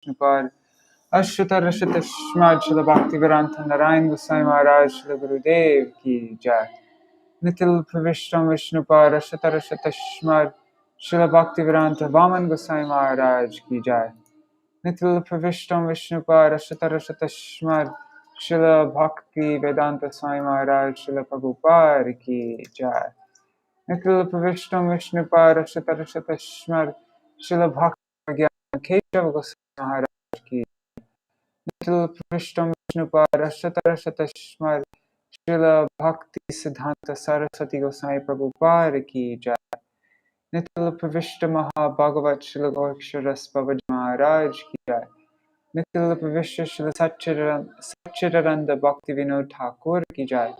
Vishnupad Ashtar Ashtar Śrīmad Śrīla Bhaktivedānta Nārāyāṇa Gosvāmī Mahārāja Śrīla Gurudev ki jai. Nitil Pravishtam Vishnupad Ashtar Ashtar Śrīmad Śrīla Bhaktivedānta Vāman Gosvāmī Mahārāja ki jai. Nitil Pravishtam Vishnupad Ashtar Ashtar Śrīmad Śrīla Bhaktivedānta Swāmī Mahārāja Śrīla Prabhupāda ki jai. Nitil Pravishtam Vishnupad Ashtar Ashtar Śrīmad Śrīla Bhaktivedānta Kesava Gosvāmī Mahārāja ki Nitil Pravishtam Vishnupad Ashtar Ashtar Śrīmad Śrīla Bhaktivedānta Saraswati Gosvāmī Prabhupāda ki jai. Nitil Pravishta Mahabhagavat Śrīla Gaurksharas Babaji Mahārāja ki jai. Nitil Pravishta Śrīla Satchidananda Bhaktivinoda Thakur ki jai.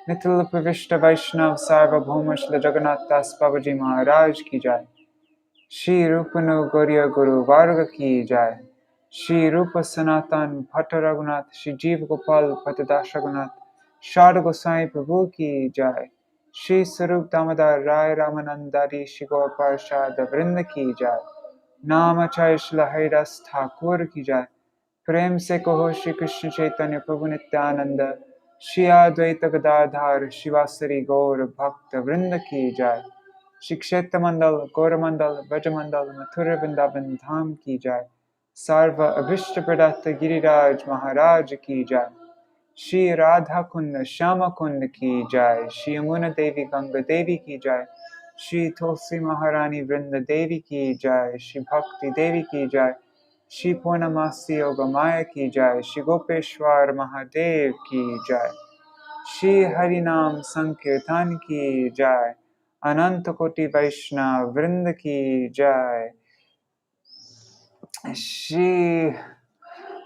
Nitil Pravishta Vaishnav Sarvabhauma Śrīla Jagannath Das Babaji Mahārāja ki jai. Shri Rupano Gauriya Guru Varga ki jai. Shri Rupa Sanatan Bhatta Raghunath Shri Jiva Gopal Bhattadash Raghunath Sharda Goswami Prabhu ki jai. Shri Sarup Damodar Rai Ramanandari Shri Gaur Parshad Vrinda ki jai. Namacharya Shri Haridas Thakur ki jai. Prem se kaho Shri Krishna Chaitanya Prabhu Nityananda Shri Advaita Gadadhar Shivasari Gaur Bhakta Vrinda ki jai. Shri Kshetra Mandal, Gaura Mandal, Braja Mandal, Mathura Vrindavan Dham ki jai. Sarva Abhishta Pradata Giriraj Mahārāja ki jai. Shri Radha Kunda Shama Kunda ki jai. Shri Yamuna Devi Ganga Devi ki jai. Shri Tulsi Maharani Vrinda Devi ki jai. Shri Bhakti Devi ki jai. Shri Purnamasi Yogamaya ki jai. Shri Gopeshwar Mahadev ki jai. Shri Harinam Sankirtan ki jai. Anantakoti Vaishnav Vrinda ki jai. Shri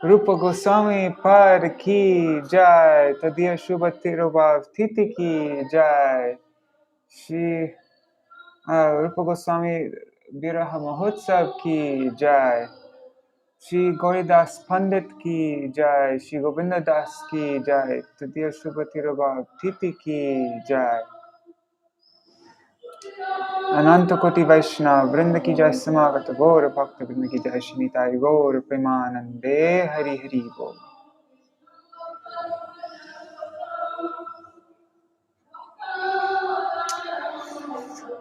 Rupa Gosvāmī Pad ki jai. Tadiya viraha-tithi-mahotsava ki jai. Shri Rupa Gosvāmī viraha-mahotsava ki jai. Shri Gauridas Pandit ki jai. Shri Govinda Das ki jai. Tadiya viraha-tithi ki jai. Anantakoti Vaishnav Vrinda ki jai. Samagata Gaura Bhakta Vrinda ki jai. Shri Nitai Gaura Premanande Hari Hari Bol.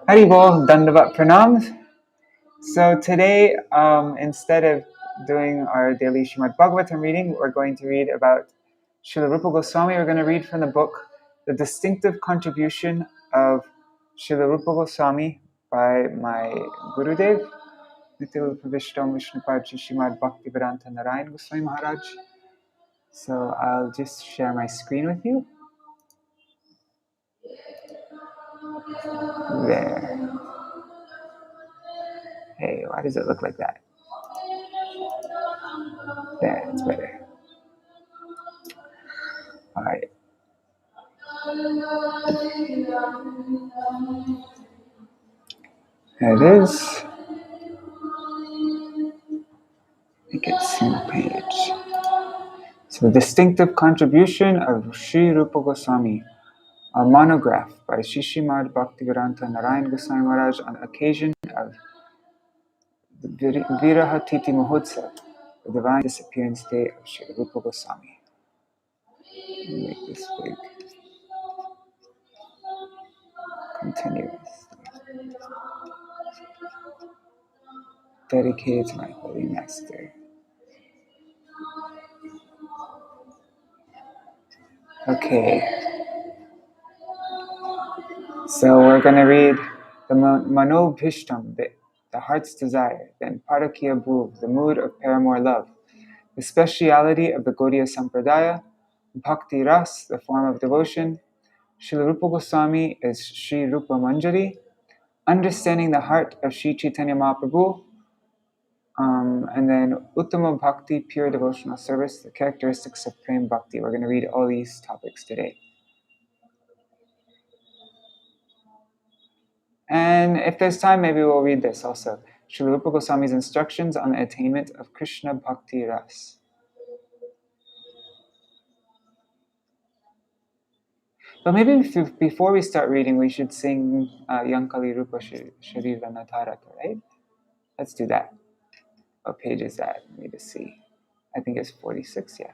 Hari Bol, Dandavat Pranams. So today, instead of doing our daily Śrīmad Bhagavatam reading, we're going to read about Śrīla Rūpa Gosvāmī. We're going to read from the book, The Distinctive Contribution of Śrīla Rūpa Gosvāmī by my Gurudev, Nitil Pravishtam Vishnupad Śrīmad Bhaktivedānta Nārāyāṇa Gosvāmī Mahārāja. So I'll just share my screen with you. There. Hey, why does it look like that? There, it's better. All right. There it is. Make it single page. So, the distinctive contribution of Śrīla Rūpa Gosvāmī, a monograph by Śrīmad Bhaktivedānta Nārāyāṇa Gosvāmī Mahārāja on occasion of the viraha-tithi-mahotsava, the divine disappearance day of Śrīla Rūpa Gosvāmī. Make this big. Continuous. Dedicated to my holy master. Okay. So we're going to read the manobhishtam, the heart's desire, then parakya bhuv, the mood of paramour love, the speciality of the Gaudiya Sampradaya, bhakti ras, the form of devotion, Śrīla Rūpa Gosvāmī is Shri Rupa Manjari, understanding the heart of Shri Chaitanya Mahaprabhu, and then Uttama Bhakti, pure devotional service, the characteristics of Prem Bhakti. We're going to read all these topics today. And if there's time, maybe we'll read this also. Śrīla Rūpa Gosvāmī's instructions on the attainment of Krishna Bhakti Ras. But maybe before we start reading, we should sing Yankali Rupa Sharira Natarata, right? Let's do that. What page is that? Let me just see. I think it's 46, yeah.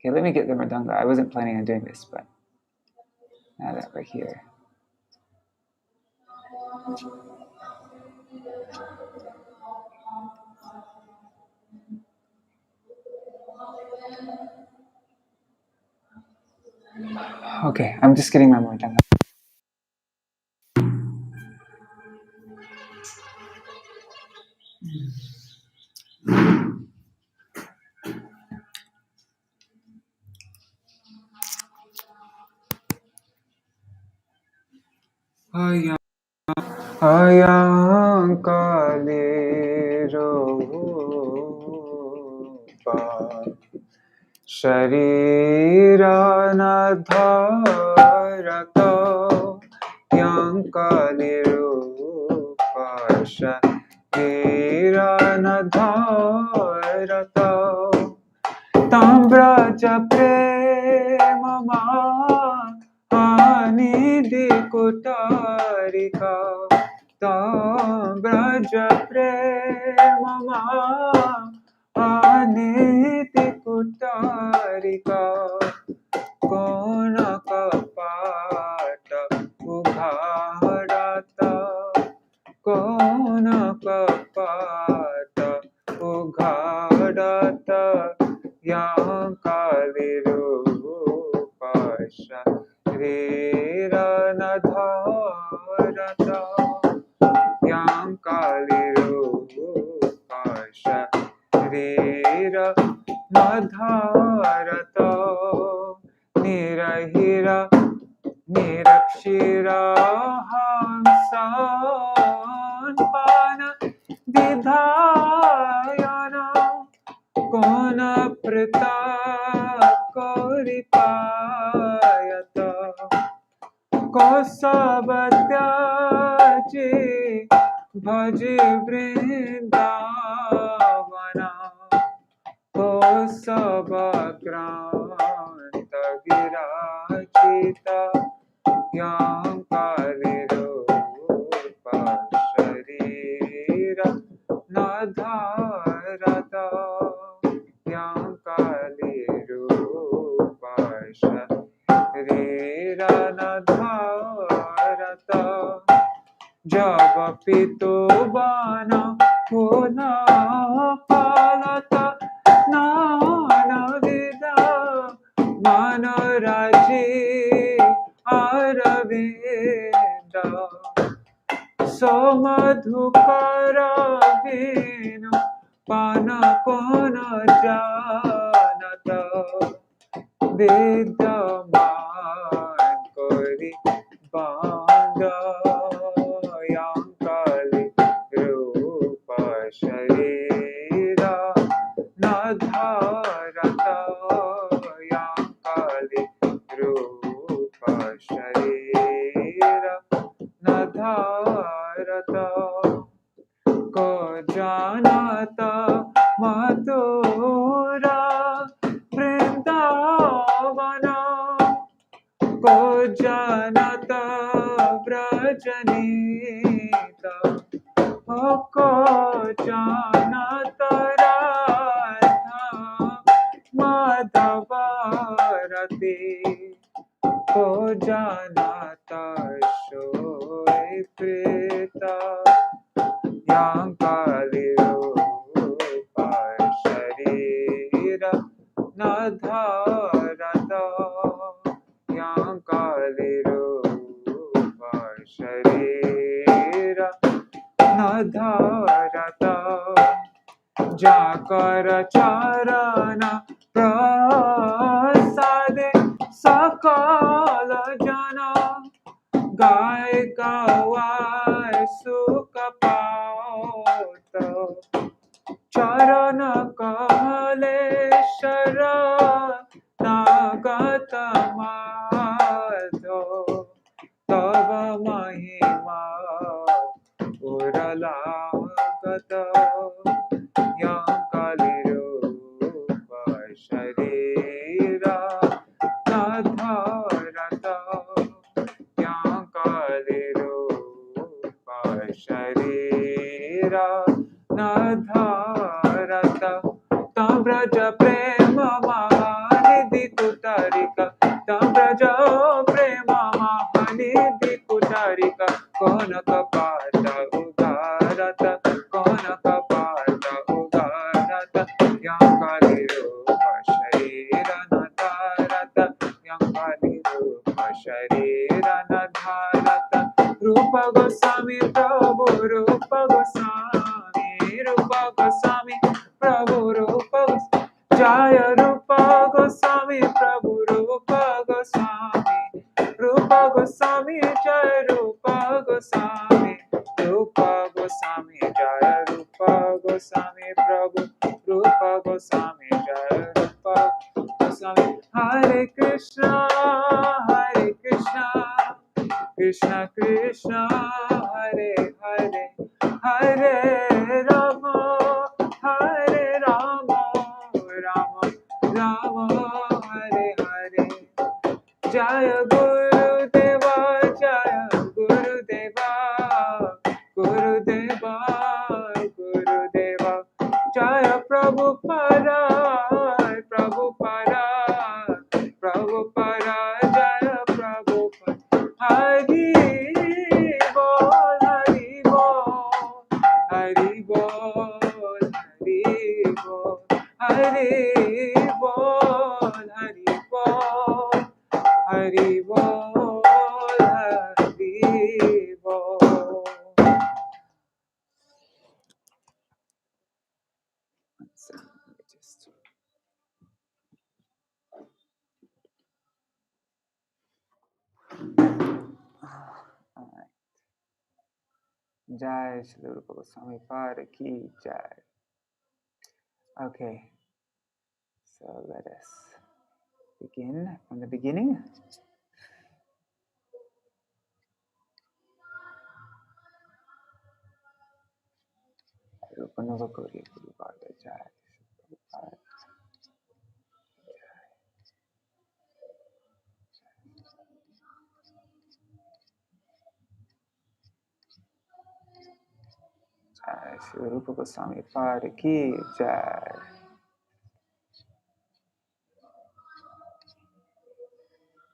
Okay, let me get the Mridanga. I wasn't planning on doing this, but now that we're here. Okay, I'm just getting my Mridanga. Ayam Kali Rūpa Śrīla Rūpa Yam Kali Rūpa Śrīla Rūpa Tam Braja Prema Mahānidhi Kutarika Tam Braja Prema Mahānidhi Kutarika Kona Kapata Ugharata Kona Kapata Ugharata Yam Kali Rūpa Śrīla Rūpa Yam Kali Rūpa Śrīla Rūpa Nirahira Nirakshira Hamsan Pana Didhayana Kona Prita Koripayata Kosabatyaji Bhaji Vrindavana Kosabakranta Virachita Yam Kali Rūpa Śrīla Rūpa Yam Kali Rūpa Śrīla Rūpa Javapito Bana Puna Palata Nana Vida Manaraji Aravinda Somadhukara Vinu Pana Kona Janata Vidyaman Kori Banda Yam Kali Rūpa Śrīla Rūpa Yam Kali Rūpa Śrīla Rūpa Ko janata Mathura Vrindavana Ko janata Vrajanita Ko janata Radha Madhavarati Ko janata Shoy Prita Yam Kali Rūpa Śrīla Rūpa Yam Kali Rūpa Śrīla Rūpa Jakara Charana Prasade Sakala Jana Gai Gawai Sukha Pauta Charana Kale Shara Nagata Madho Tava Mahima Uralagata Yam Kali Rūpa Śrīla Rūpa Yam Kali Rūpa Śrīla Rūpa Braja Prema Mahanidhi Kutarika, Tam Braja Prema Mahanidhi Kutarika, Konaka Pata Udarata, Konaka Pata Udarata, Yankali Rupa Sharira Nadarata, Yankali Rupa Sharira Nadarata, Rupa Gosvāmī Prabhu, Rupa Gosvāmī, Rupa Gosvāmī Prabhu, Rupa Gosvāmī, Jaya Rupa Gosvāmī Prabhu, Rupa Gosvāmī, Rupa Gosvāmī, Jaya Rupa Gosvāmī, Rupa Gosvāmī, Jaya Rupa Gosvāmī Prabhu, Rupa Gosvāmī, Jaya Rupa Gosvāmī. Hare Krishna, Hare Krishna, Krishna Krishna, Hare Hare, Hare Rama, Hare Rama, Rama Rama, Hare Hare. Jaya Guru Deva, Jaya Guru Deva, Guru Deva, Guru Deva. Jaya Prabhupada, Prabhupada, Prabhupada, Jaya Prabhupada. Hari Bol, Hari Bol, Hari Bol, Hari Bol, Hari Bol, Hari Bol, Hari Bol, Hari Bol. So, let me just... All right. Jai Śrīla Rūpa Gosvāmī Pada Ki Jai. Okay, so let us begin from the beginning. Rupa Navakuri Guru Pada Jai. Jai Śrīla Rūpa Gosvāmī Pada Ki Jai.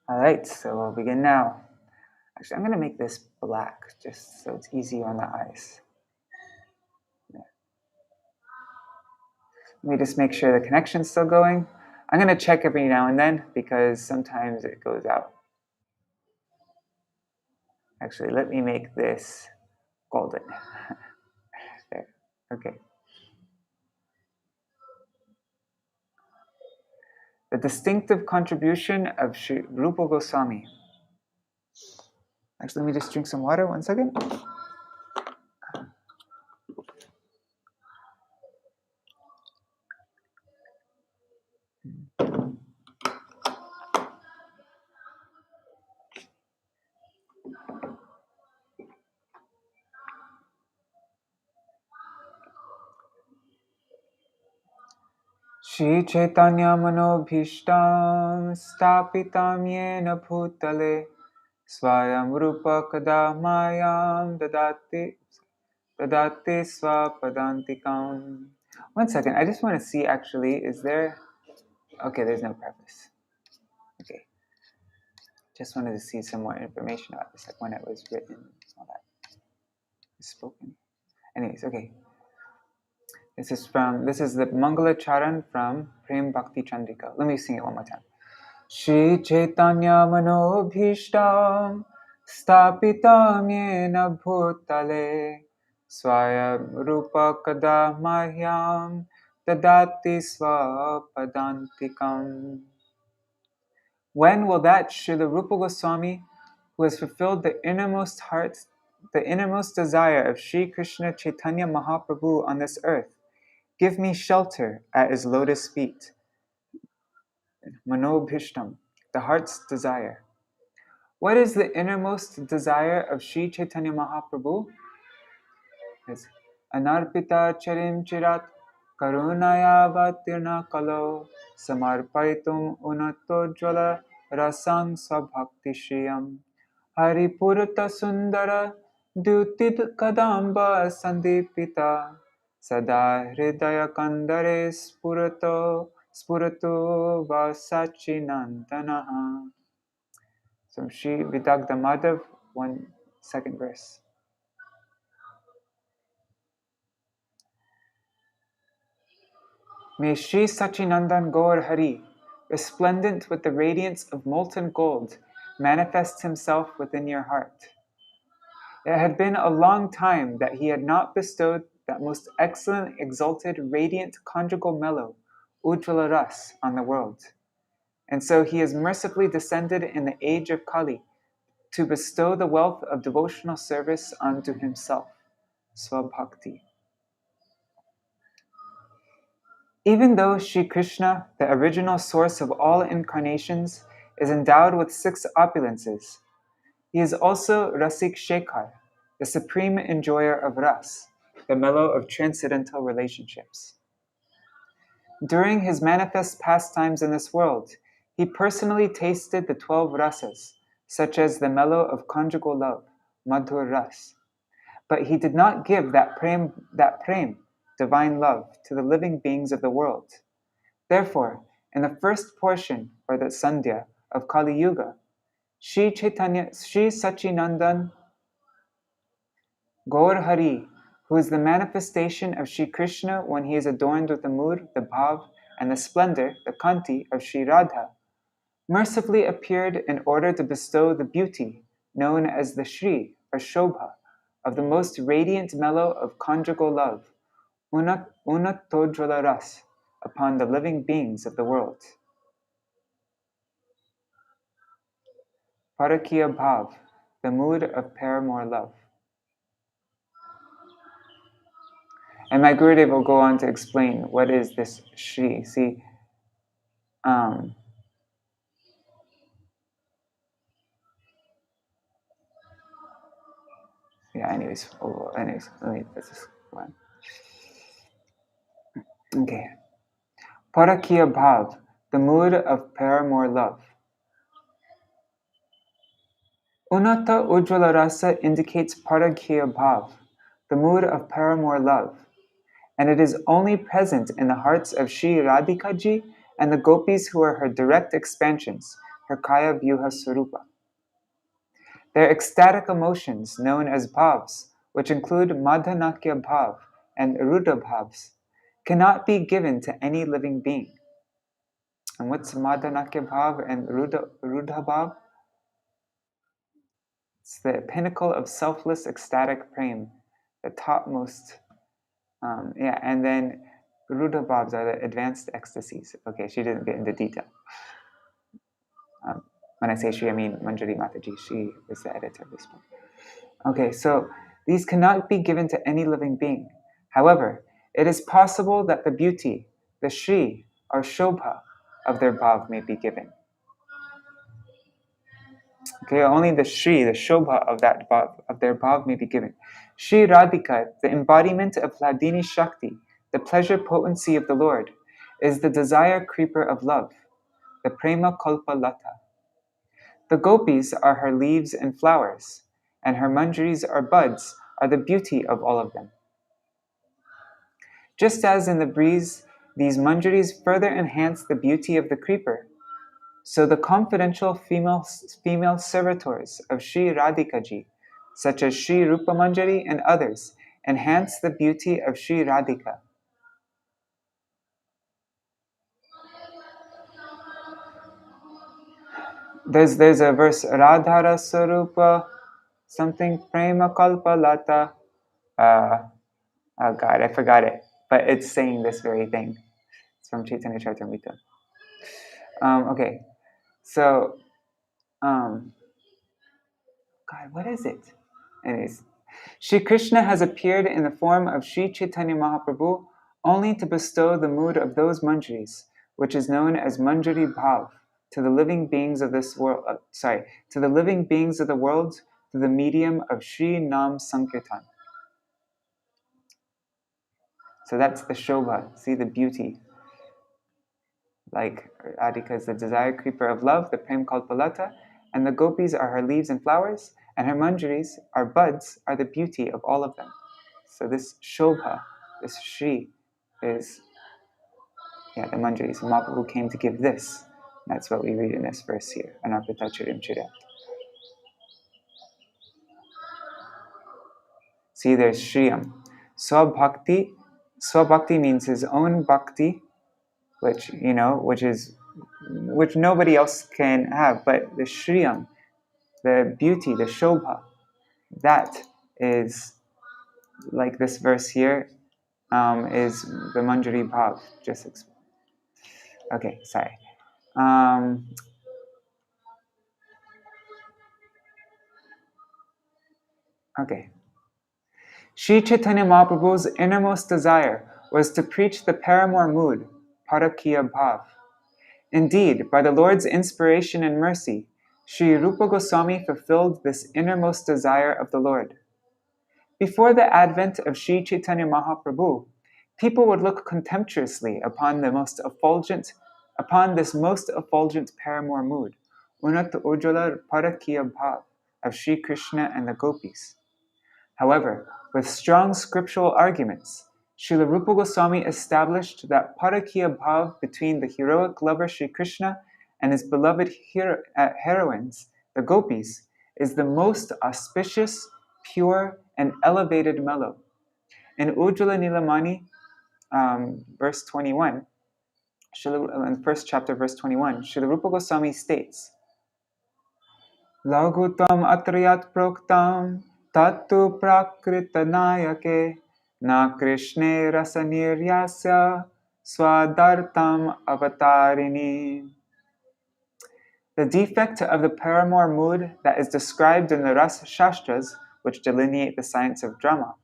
All right, so we'll begin now. Actually, I'm going to make this black just so it's easy on the eyes. Yeah. Let me just make sure the connection's still going. I'm going to check every now and then because sometimes it goes out. Actually, let me make this golden. There. Okay. The distinctive contribution of Śrīla Rūpa Gosvāmī. Actually, let me just drink some water, 1 second. Shri Chaitanya Manobhishtam Stapitam Yena Bhutale Swayam Rupa Kadamayam Dadati Swapadantikam. 1 second, I just want to see actually, is there... Okay, there's no preface. Okay. Just wanted to see some more information about this, like when it was written, all that. Spoken. Anyways, okay. This is the Mangala Charan from Prem Bhakti Chandrika. Let me sing it one more time. Shri Chaitanya Manobhishtam Stapitam Yena Bhutale Swayam Rupa Kadamahyam Dadati Swapadantikam. When will that Śrīla Rūpa Gosvāmī, who has fulfilled the innermost desire of Sri Krishna Chaitanya Mahaprabhu on this earth, give me shelter at his lotus feet? Manobhishtam, the heart's desire. What is the innermost desire of Sri Chaitanya Mahaprabhu? It's Anarpita Charim Chirat Karunaya Vatirna Kalo Samarpaitum Unato Jvala Rasang Sabhakti Shriyam Haripurta Sundara Dutit Kadamba Sandipita Sada hridaya kandare spuratu vasachinandanaha. So Shri Vidagdha Madhav, 1 verse. May Shri Sachinandan Gaur Hari, resplendent with the radiance of molten gold, manifest himself within your heart. It had been a long time that he had not bestowed that most excellent, exalted, radiant, conjugal mellow, Ujjvala Ras, on the world. And so he has mercifully descended in the age of Kali to bestow the wealth of devotional service unto himself, Swabhakti. Even though Sri Krishna, the original source of all incarnations, is endowed with 6 opulences, he is also Rasik Shekhar, the supreme enjoyer of ras, the mellow of transcendental relationships. During his manifest pastimes in this world, he personally tasted the 12 rasas, such as the mellow of conjugal love, Madhur Ras. But he did not give that prem, divine love, to the living beings of the world. Therefore, in the first portion, or the Sandhya, of Kali Yuga, Sri Sachinandan Gaur Hari, who is the manifestation of Sri Krishna when he is adorned with the mood, the bhav, and the splendor, the kanti, of Sri Radha, mercifully appeared in order to bestow the beauty known as the Shri, or Shobha, of the most radiant mellow of conjugal love, Unattojjvala Ras, upon the living beings of the world. Parakiya Bhav, the mood of paramour love. And my Gurudev will go on to explain what is this Shri. See, anyways, let's just go on. Okay. Parakiya Bhav, the mood of paramour love. Unata Ujjvala Rasa indicates Parakiya Bhav, the mood of paramour love, and it is only present in the hearts of Shri Radhikaji and the gopis who are her direct expansions, her Kaya Vyuha Swarupa. Their ecstatic emotions, known as bhavs, which include Madhanakya Bhav and Rudha Bhavs, cannot be given to any living being. And what's Madhanakya Bhav and Rudha Bhav? It's the pinnacle of selfless ecstatic prem, the topmost, and then Rudha Bhavs are the advanced ecstasies. Okay, she didn't get into detail. When I say she, I mean Manjari Mataji. She is the editor of this book. Okay, so these cannot be given to any living being. However, it is possible that the beauty, the Shri, or Shobha of their bhav may be given. Okay, only the Shri, the Shobha of that bhav, of their bhav may be given. Shri Radhika, the embodiment of Hladini Shakti, the pleasure potency of the Lord, is the desire creeper of love, the prema kalpa lata. The gopis are her leaves and flowers, and her manjaris or buds are the beauty of all of them. Just as in the breeze, these manjaris further enhance the beauty of the creeper, so the confidential female servitors of Sri Radhikaji, such as Sri Rupa Manjari and others, enhance the beauty of Sri Radhika. There's a verse, Radhara Sarupa, something Prema Kalpa Lata. Oh God, I forgot it. But it's saying this very thing. It's from Chaitanya Charitamrita. Okay, so, God, what is it? Anyways, Shri Krishna has appeared in the form of Shri Chaitanya Mahaprabhu only to bestow the mood of those manjaris, which is known as Manjari Bhav, to the living beings of this world. To the living beings of the world through the medium of Shri Nam Sankirtan. So that's the Shobha. See the beauty. Like Radhika is the desire creeper of love, the Prem Kalpalata, and the gopis are her leaves and flowers, and her manjaris, our buds, are the beauty of all of them. So this Shobha this Shri is, the manjari. So Mahaprabhu came to give this. That's what we read in this verse here. Anarpita Chirim Chirat. See, there's Shriyam. Swabhakti means his own bhakti, which nobody else can have. But the Shriyam, the beauty, the Shobha, that is like this verse here, is the Manjari Bhav. Okay, sorry. Okay. Sri Chaitanya Mahaprabhu's innermost desire was to preach the paramour mood, Parakiya Bhav. Indeed, by the Lord's inspiration and mercy, Śrīla Rūpa Gosvāmī fulfilled this innermost desire of the Lord. Before the advent of Sri Chaitanya Mahaprabhu, people would look contemptuously upon this most effulgent paramour mood, Unat Ujjala Parakiya Bhav, of Sri Krishna and the gopis. However, with strong scriptural arguments, Śrīla Rūpa Gosvāmī established that Parakiya Bhav between the heroic lover Sri Krishna and his beloved heroines, the gopis, is the most auspicious, pure, and elevated mellow. In Ujjala Nilamani, verse 21, in the first chapter, verse 21, Śrīla Rūpa Gosvāmī states, Lagutam atriyat proktam tattu prakrita nayake na krishne rasaniryasya swadartam avatarini. The defect of the paramour mood that is described in the Rasa Shastras, which delineate the science of drama,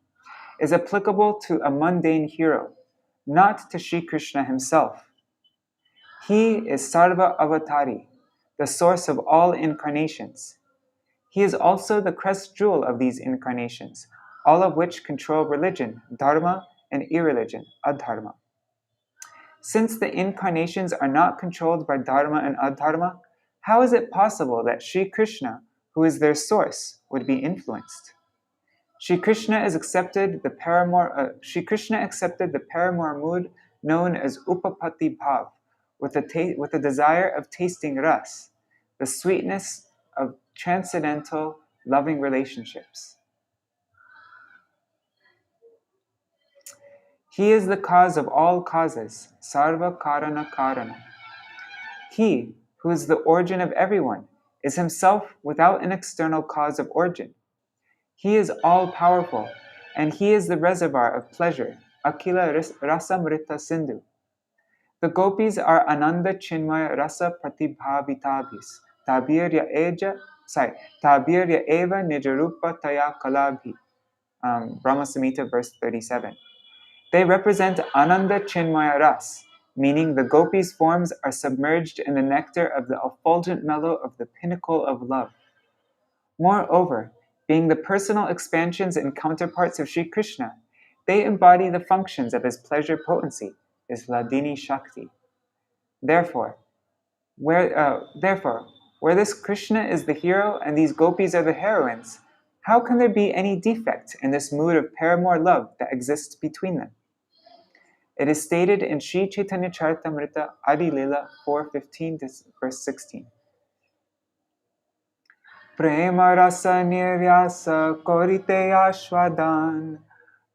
is applicable to a mundane hero, not to Sri Krishna himself. He is Sarva Avatari, the source of all incarnations. He is also the crest jewel of these incarnations, all of which control religion, dharma, and irreligion, adharma. Since the incarnations are not controlled by dharma and adharma, how is it possible that Sri Krishna, who is their source, would be influenced? Sri Krishna accepted the paramour mood known as Upapatti Bhav, with a desire of tasting ras, the sweetness of transcendental loving relationships. He is the cause of all causes, sarva karana karana. He, who is the origin of everyone, is himself without an external cause of origin. He is all-powerful, and he is the reservoir of pleasure, akila rasamrita sindhu. The gopis are ananda chinmaya rasa pratibhavitabhis, tabirya eva nijarupa taya kalabhi. Brahma Samhita, verse 37. They represent ananda chinmaya ras, meaning the gopis' forms are submerged in the nectar of the effulgent mellow of the pinnacle of love. Moreover, being the personal expansions and counterparts of Sri Krishna, they embody the functions of his pleasure potency, his Hladini Shakti. Therefore, where this Krishna is the hero and these gopis are the heroines, how can there be any defect in this mood of paramour love that exists between them? It is stated in Sri Chaitanya Charitamrita Adi Lila 4:15 to verse 16. Prema rasa niryasa korite ashwadan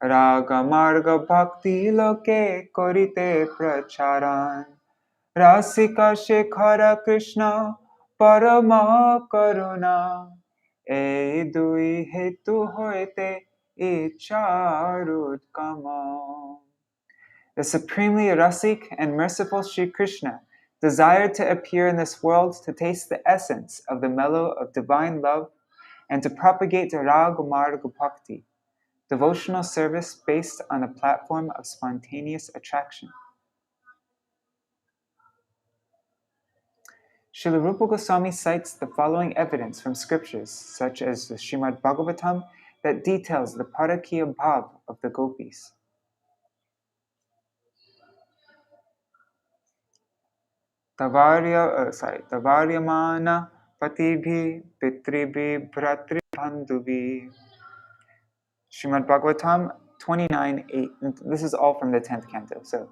raga marga bhakti loke korite pracharan rasika shekhara Krishna parama karuna ei dui hetu hoite icharut kama. The supremely rasic and merciful Sri Krishna desired to appear in this world to taste the essence of the mellow of divine love and to propagate Raga Marga Bhakti, devotional service based on a platform of spontaneous attraction. Śrīla Rūpa Gosvāmī cites the following evidence from scriptures, such as the Śrīmad Bhagavatam, that details the Parakiya Bhav of the gopis. Tavaryamana patibhi pitribhi bhratri bandhubi. Śrīmad Bhagavatam 29:8. This is all from the 10th canto. So,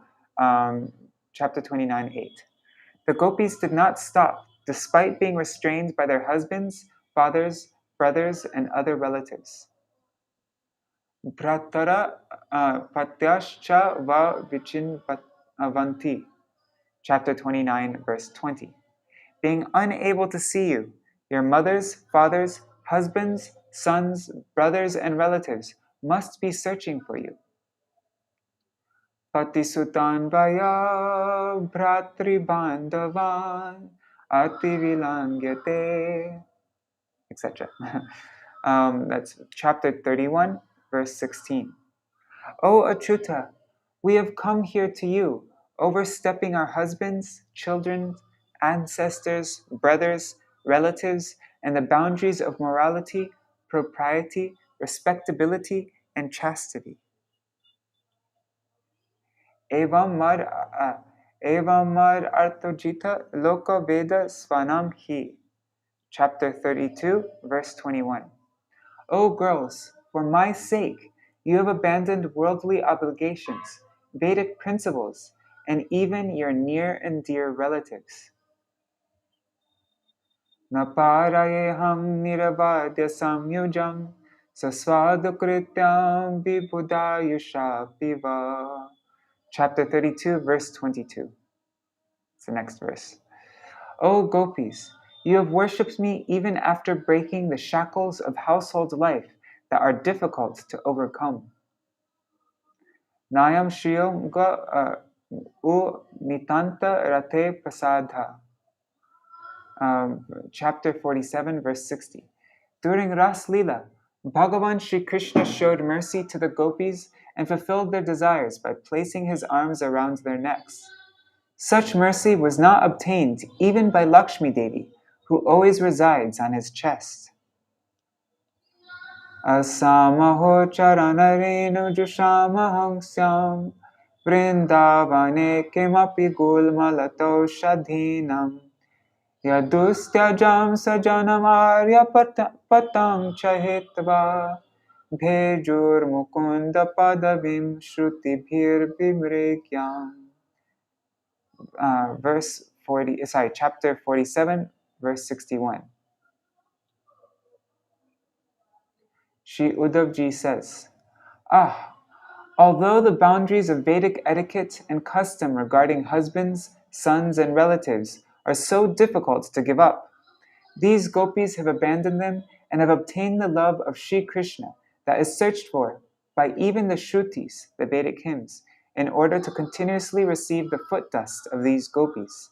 chapter 29:8. The gopis did not stop, despite being restrained by their husbands, fathers, brothers, and other relatives. Bhratara patyascha va vichinvanti. Chapter 29, verse 20. Being unable to see you, your mothers, fathers, husbands, sons, brothers, and relatives must be searching for you. Patisutan vaya bhratri bandhavan ati vilangyate, etc. That's chapter 31, verse 16. O Achyuta, we have come here to you, overstepping our husbands, children, ancestors, brothers, relatives, and the boundaries of morality, propriety, respectability, and chastity. Evam mar arthojita loka veda svanam hi. Chapter 32, verse 21. O girls, for my sake, you have abandoned worldly obligations, Vedic principles, and even your near and dear relatives. Naparayeham niravadya samyujam sasvadukrityam vibhudayusha piva. Chapter 32, verse 22. It's the next verse. O gopis, you have worshipped me even after breaking the shackles of household life that are difficult to overcome. Nayam Shriyam u Nitanta Rate Prasadha. Chapter 47, verse 60. During Ras Lila, Bhagavan Shri Krishna showed mercy to the gopis and fulfilled their desires by placing his arms around their necks. Such mercy was not obtained even by Lakshmi Devi, who always resides on his chest. Asamaho charanarenu jushamahangsyam vrindavane kemapi gulmalato shadhinam yadustyajam sajanam arya patang chahetva bhejur mukunda padavim shrutibhir vimrekyam. Chapter 47, verse 61. Shri Uddhavji says, although the boundaries of Vedic etiquette and custom regarding husbands, sons, and relatives are so difficult to give up, these gopis have abandoned them and have obtained the love of Shri Krishna that is searched for by even the Shrutis, the Vedic hymns, in order to continuously receive the foot dust of these gopis.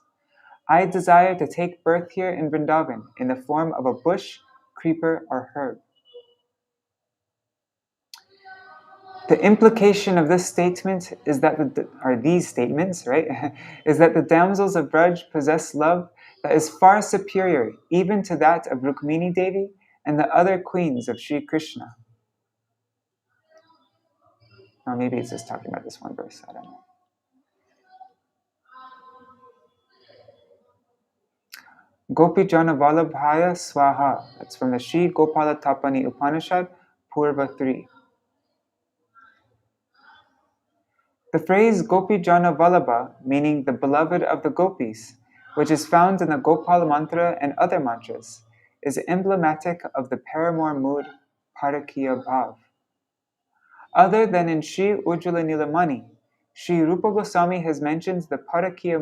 I desire to take birth here in Vrindavan in the form of a bush, creeper, or herb. The implication of this statement is that these statements, right, is that the damsels of Braj possess love that is far superior even to that of Rukmini Devi and the other queens of Sri Krishna. Or maybe it's just talking about this one verse, I don't know. Gopi Jana Vallabhaya Swaha. That's from the Shri Gopala Tapani Upanishad, Purva 3. The phrase Gopi Jana Vallabha, meaning the beloved of the gopis, which is found in the Gopal mantra and other mantras, is emblematic of the paramour mood, Parakiya Bhav. Other than in Shri Ujjvala Nilamani, Shri Rūpa Gosvāmī has mentioned the Parakiya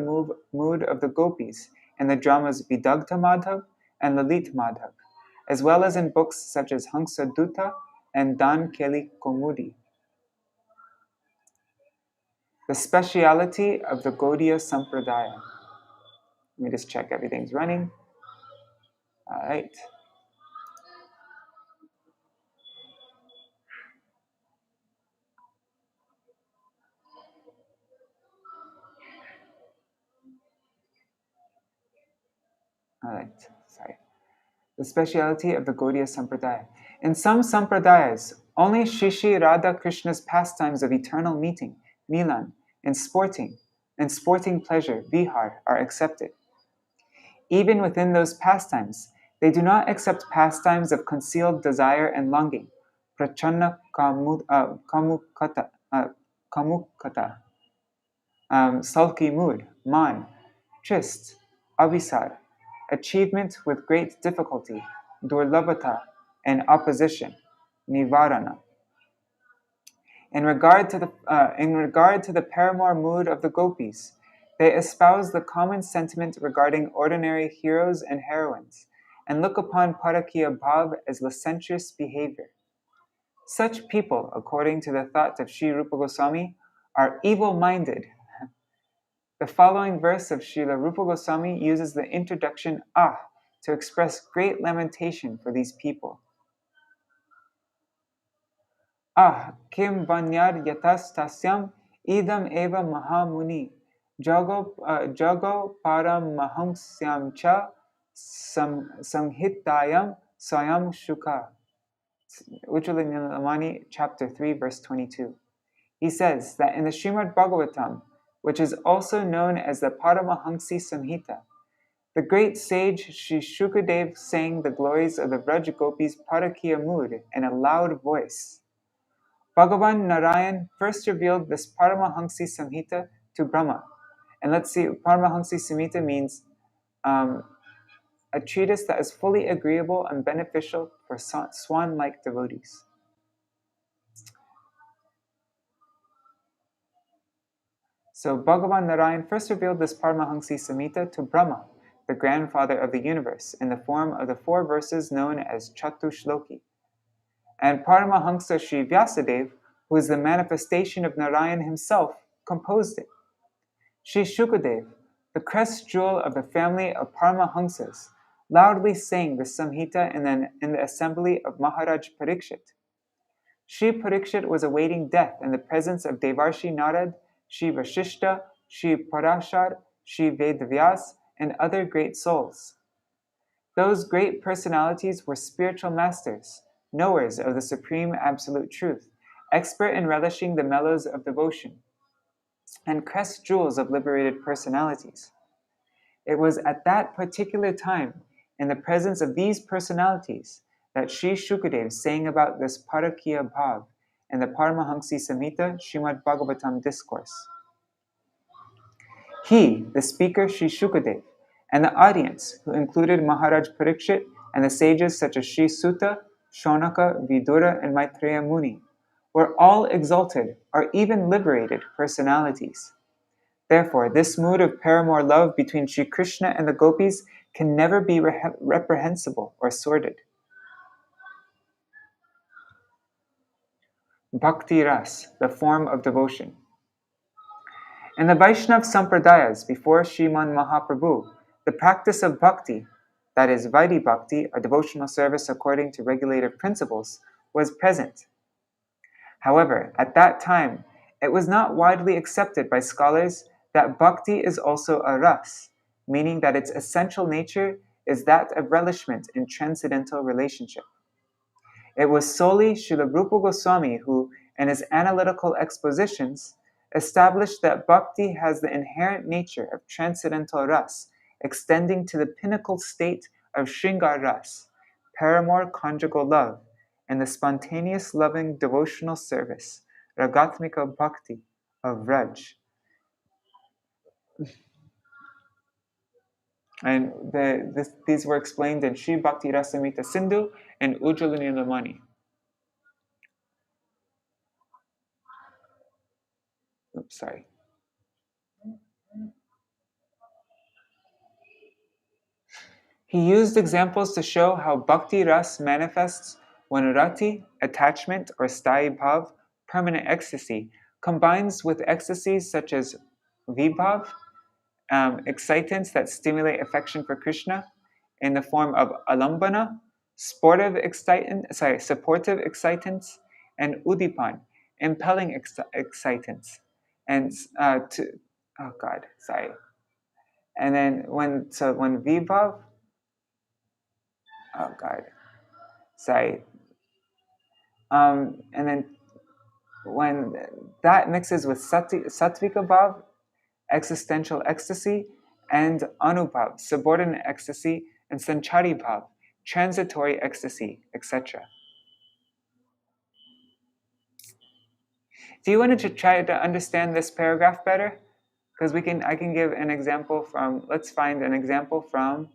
mood of the gopis in the dramas Vidagdha Madhav and Lalit Madhav, as well as in books such as Hansa Dutta and Dan Keli Komudi. The speciality of the Gaudiya Sampradaya. Let me just check everything's running. All right. Sorry. The speciality of the Gaudiya Sampradaya. In some Sampradayas, only Shri Radha Krishna's pastimes of eternal meeting, Milan, and sporting pleasure, Vihar, are accepted. Even within those pastimes, they do not accept pastimes of concealed desire and longing, prachanna kamukata, sulky mood, man, trist, abhisar, achievement with great difficulty, durlabhata, and opposition, nivarana. In regard to the paramour mood of the gopis, they espouse the common sentiment regarding ordinary heroes and heroines, and look upon parakya bhav as licentious behavior. Such people, according to the thought of Śrīla Rūpa Gosvāmī, are evil-minded. The following verse of Śrīla Rūpa Gosvāmī uses the introduction ah to express great lamentation for these people. Ah, kim banyad yatas tasyam idam eva mahamuni jago param mahangsyam cha samhitayam swayam shuka. Ujjvala chapter 3, verse 22. He says that in the Śrīmad Bhagavatam, which is also known as the Paramahamsa Samhita, the great sage Sri Shukadev sang the glories of the Vraj Gopis Parakya mood in a loud voice. Bhagavan Nārāyāṇa first revealed this Paramahamsa Samhita to Brahma. And let's see, Paramahamsa Samhita means a treatise that is fully agreeable and beneficial for swan-like devotees. So Bhagavan Nārāyāṇa first revealed this Paramahamsa Samhita to Brahma, the grandfather of the universe, in the form of the 4 verses known as Chatushloki. And Paramahamsa Sri Vyasadeva, who is the manifestation of Narayan himself, composed it. Sri Shukadev, the crest jewel of the family of Paramahamsas, loudly sang the Samhita in the assembly of Mahārāja Parikshit. Sri Parikshit was awaiting death in the presence of Devarshi Narad, Sri Vasishta, Sri Parashar, Sri Vedavyas, and other great souls. Those great personalities were spiritual masters, knowers of the supreme absolute truth, expert in relishing the mellows of devotion, and crest jewels of liberated personalities. It was at that particular time, in the presence of these personalities, that Sri Shukadev sang about this Parakya Bhav in the Paramahamsa Samhita Śrīmad Bhagavatam discourse. He, the speaker Sri Shukadev, and the audience, who included Mahārāja Parikshit and the sages such as Sri Sutta, Shonaka, Vidura, and Maitreya Muni, were all exalted or even liberated personalities. Therefore, this mood of paramour love between Sri Krishna and the gopis can never be reprehensible or sordid. Bhakti Ras, the form of devotion. In the Vaishnav Sampradayas before Sriman Mahaprabhu, the practice of bhakti, that is Vaidhi Bhakti, a devotional service according to regulative principles, was present. However, at that time, it was not widely accepted by scholars that bhakti is also a ras, meaning that its essential nature is that of relishment in transcendental relationship. It was solely Śrīla Rūpa Gosvāmī who, in his analytical expositions, established that bhakti has the inherent nature of transcendental ras, extending to the pinnacle state of Shringar ras, paramour conjugal love, and the spontaneous loving devotional service, Ragatmika Bhakti, of Vraj. And these were explained in Sri Bhakti Rasamrita Sindhu and Ujjvala Nilamani. Oops, sorry. He used examples to show how bhakti ras manifests when rati, attachment, or sthāyi bhav, permanent ecstasy, combines with ecstasies such as vibhav, excitants that stimulate affection for Krishna in the form of alambana, supportive excitants, and udipan, impelling excitants. And And then when vibhav, and then when that mixes with sattvika bhav, existential ecstasy, and anubhav, subordinate ecstasy, and sanchari bhav, transitory ecstasy, etc. Do you want to try to understand this paragraph better? Because I can give an example from, let's find an example from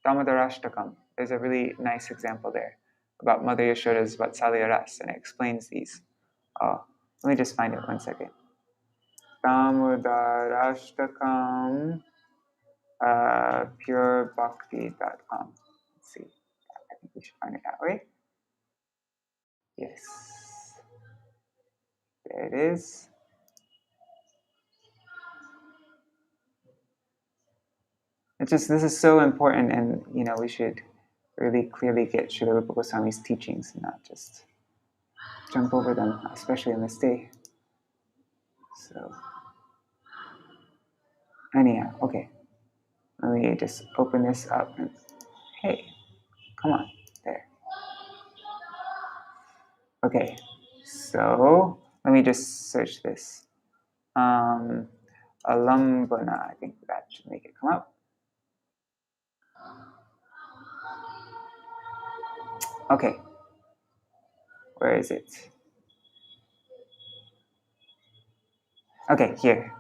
Damodarashtakam. There's a really nice example there about Mother Yashoda's Vatsalya Ras, and it explains these. Let me just find it 1 second. Damodarashtakam, purebhakti.com. Let's see. I think we should find it that way. Yes. There it is. This is so important, and we should really clearly get Śrīla Rūpa Gosvāmī's teachings and not just jump over them, especially in this day. So, anyhow, okay. Let me just open this up and, hey, come on, there. Okay, so let me just search this. Alambana, I think that should make it come up. Okay, where is it? Okay, here.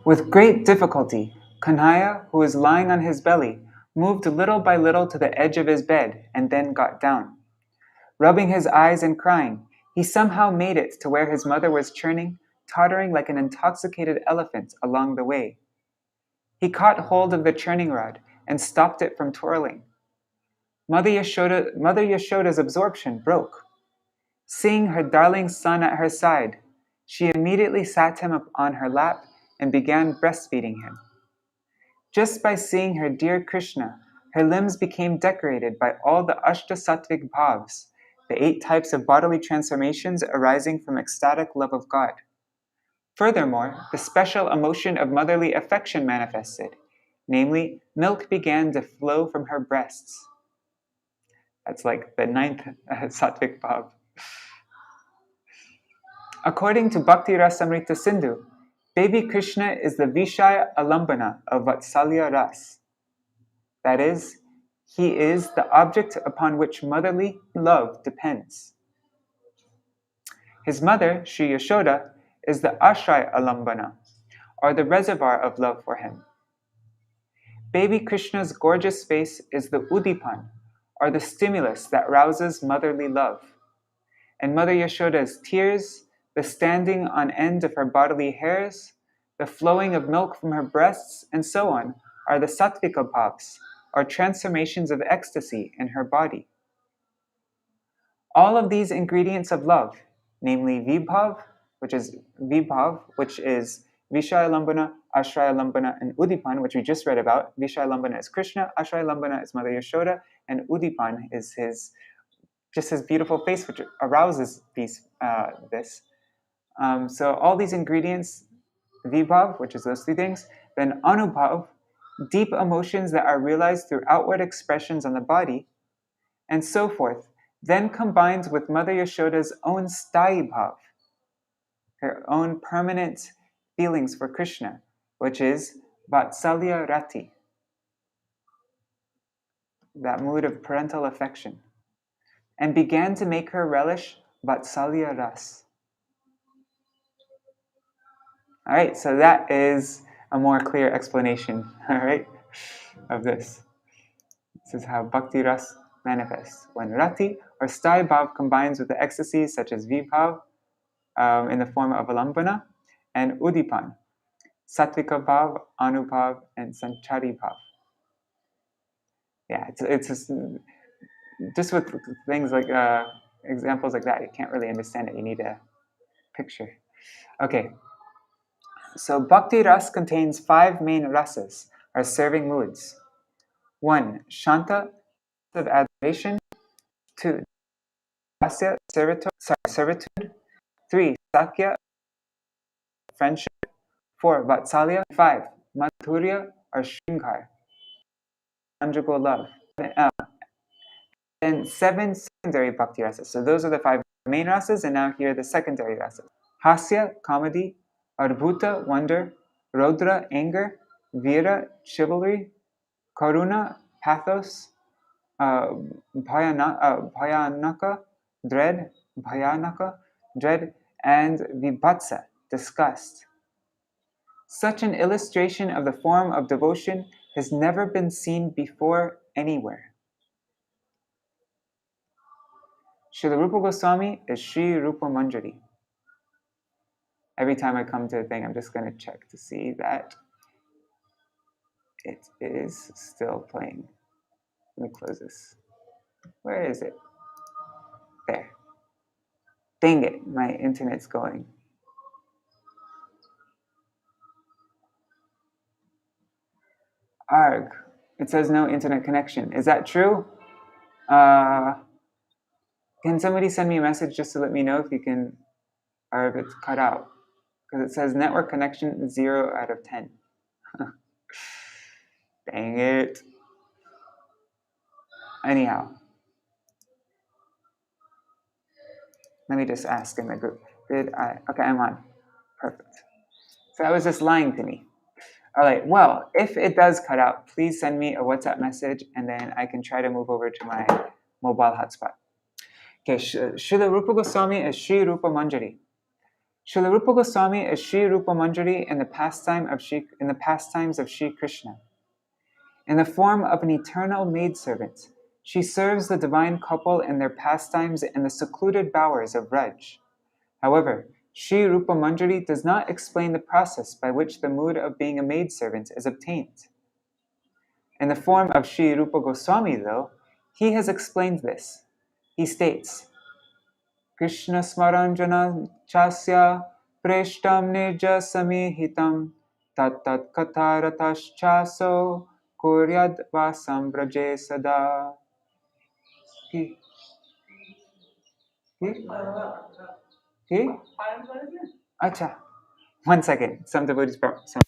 With great difficulty, Kanhaya, who was lying on his belly, moved little by little to the edge of his bed and then got down. Rubbing his eyes and crying, he somehow made it to where his mother was churning, tottering like an intoxicated elephant along the way. He caught hold of the churning rod and stopped it from twirling. Mother Yashoda's absorption broke. Seeing her darling son at her side, she immediately sat him up on her lap and began breastfeeding him. Just by seeing her dear Krishna, her limbs became decorated by all the Ashta-sattvic bhavs, the 8 types of bodily transformations arising from ecstatic love of God. Furthermore, the special emotion of motherly affection manifested, namely, milk began to flow from her breasts. That's like the 9th sattvic bhav. According to Bhakti Rasamrita Sindhu, baby Krishna is the Vishaya Alambana of Vatsalya Ras. That is, he is the object upon which motherly love depends. His mother, Sri Yashoda, is the Ashray Alambana, or the reservoir of love for him. Baby Krishna's gorgeous face is the Udipan, or the stimulus that rouses motherly love. And Mother Yashoda's tears, the standing on end of her bodily hairs, the flowing of milk from her breasts, and so on, are the sattvika bhavs, or transformations of ecstasy in her body. All of these ingredients of love, namely vibhav, which is Vishaya Lambana, Ashraya Lambana, and Udipan, which we just read about. Vishaya Lambana is Krishna, Ashraya Lambana is Mother Yashoda, and Udipan is his beautiful face, which arouses this. So all these ingredients, vibhav, which is those 3 things, then anubhav, deep emotions that are realized through outward expressions on the body, and so forth, then combines with Mother Yashoda's own sthayi bhav, her own permanent feelings for Krishna, which is vatsalya rati, that mood of parental affection, and began to make her relish vatsalya ras. All right, so that is a more clear explanation, all right, of this. This is how bhakti ras manifests. When rati or sthayi bhav combines with the ecstasies such as vibhav in the form of alambana, and udipan, sattvika bhav, anubhav, and sanchari bhav. Yeah, it's just with things like examples like that, you can't really understand it. You need a picture. Okay. So bhakti ras contains 5 main rasas, or serving moods. 1, shanta, of adoration. 2, dasya, servitude. 3, sakya, friendship. 4, vatsalya. 5, madhurya, or shringar, conjugal love. And 7 secondary bhakti rasas. So those are the 5 main rasas, and now here are the secondary rasas. Hasya, comedy. Adbhuta, wonder. Rodra, anger. Vira, chivalry, Karuna, pathos, bhayanaka, dread, and vibhatsa, disgust. Such an illustration of the form of devotion has never been seen before anywhere. Śrīla Rūpa Gosvāmī is Śrī Rūpa Manjari. Every time I come to a thing, I'm just going to check to see that it is still playing. Let me close this. Where is it? There. Dang it, my internet's going. Arg. It says no internet connection. Is that true? Can somebody send me a message just to let me know if you can, or if it's cut out? Because it says network connection 0 out of 10. Dang it. Anyhow. Let me just ask in the group. Okay, I'm on. Perfect. So that was just lying to me. All right, well, if it does cut out, please send me a WhatsApp message and then I can try to move over to my mobile hotspot. Okay, Śrīla Rūpa Gosvāmī is Śrī Rūpa Manjari. Śrīla Rūpa Gosvāmī is Śrī Rūpa Manjari in the pastimes of Śrī Krishna. In the form of an eternal maidservant, she serves the divine couple in their pastimes in the secluded bowers of Vraj. However, Śrī Rūpa Manjari does not explain the process by which the mood of being a maidservant is obtained. In the form of Śrī Rūpa Gosvāmī, though, he has explained this. He states, Krishna smaranjana chasya preshtam nirja samihitam tat kataratas chaso kuryad vasam vraje sada. Acha. 1 second. Some devotees brought some.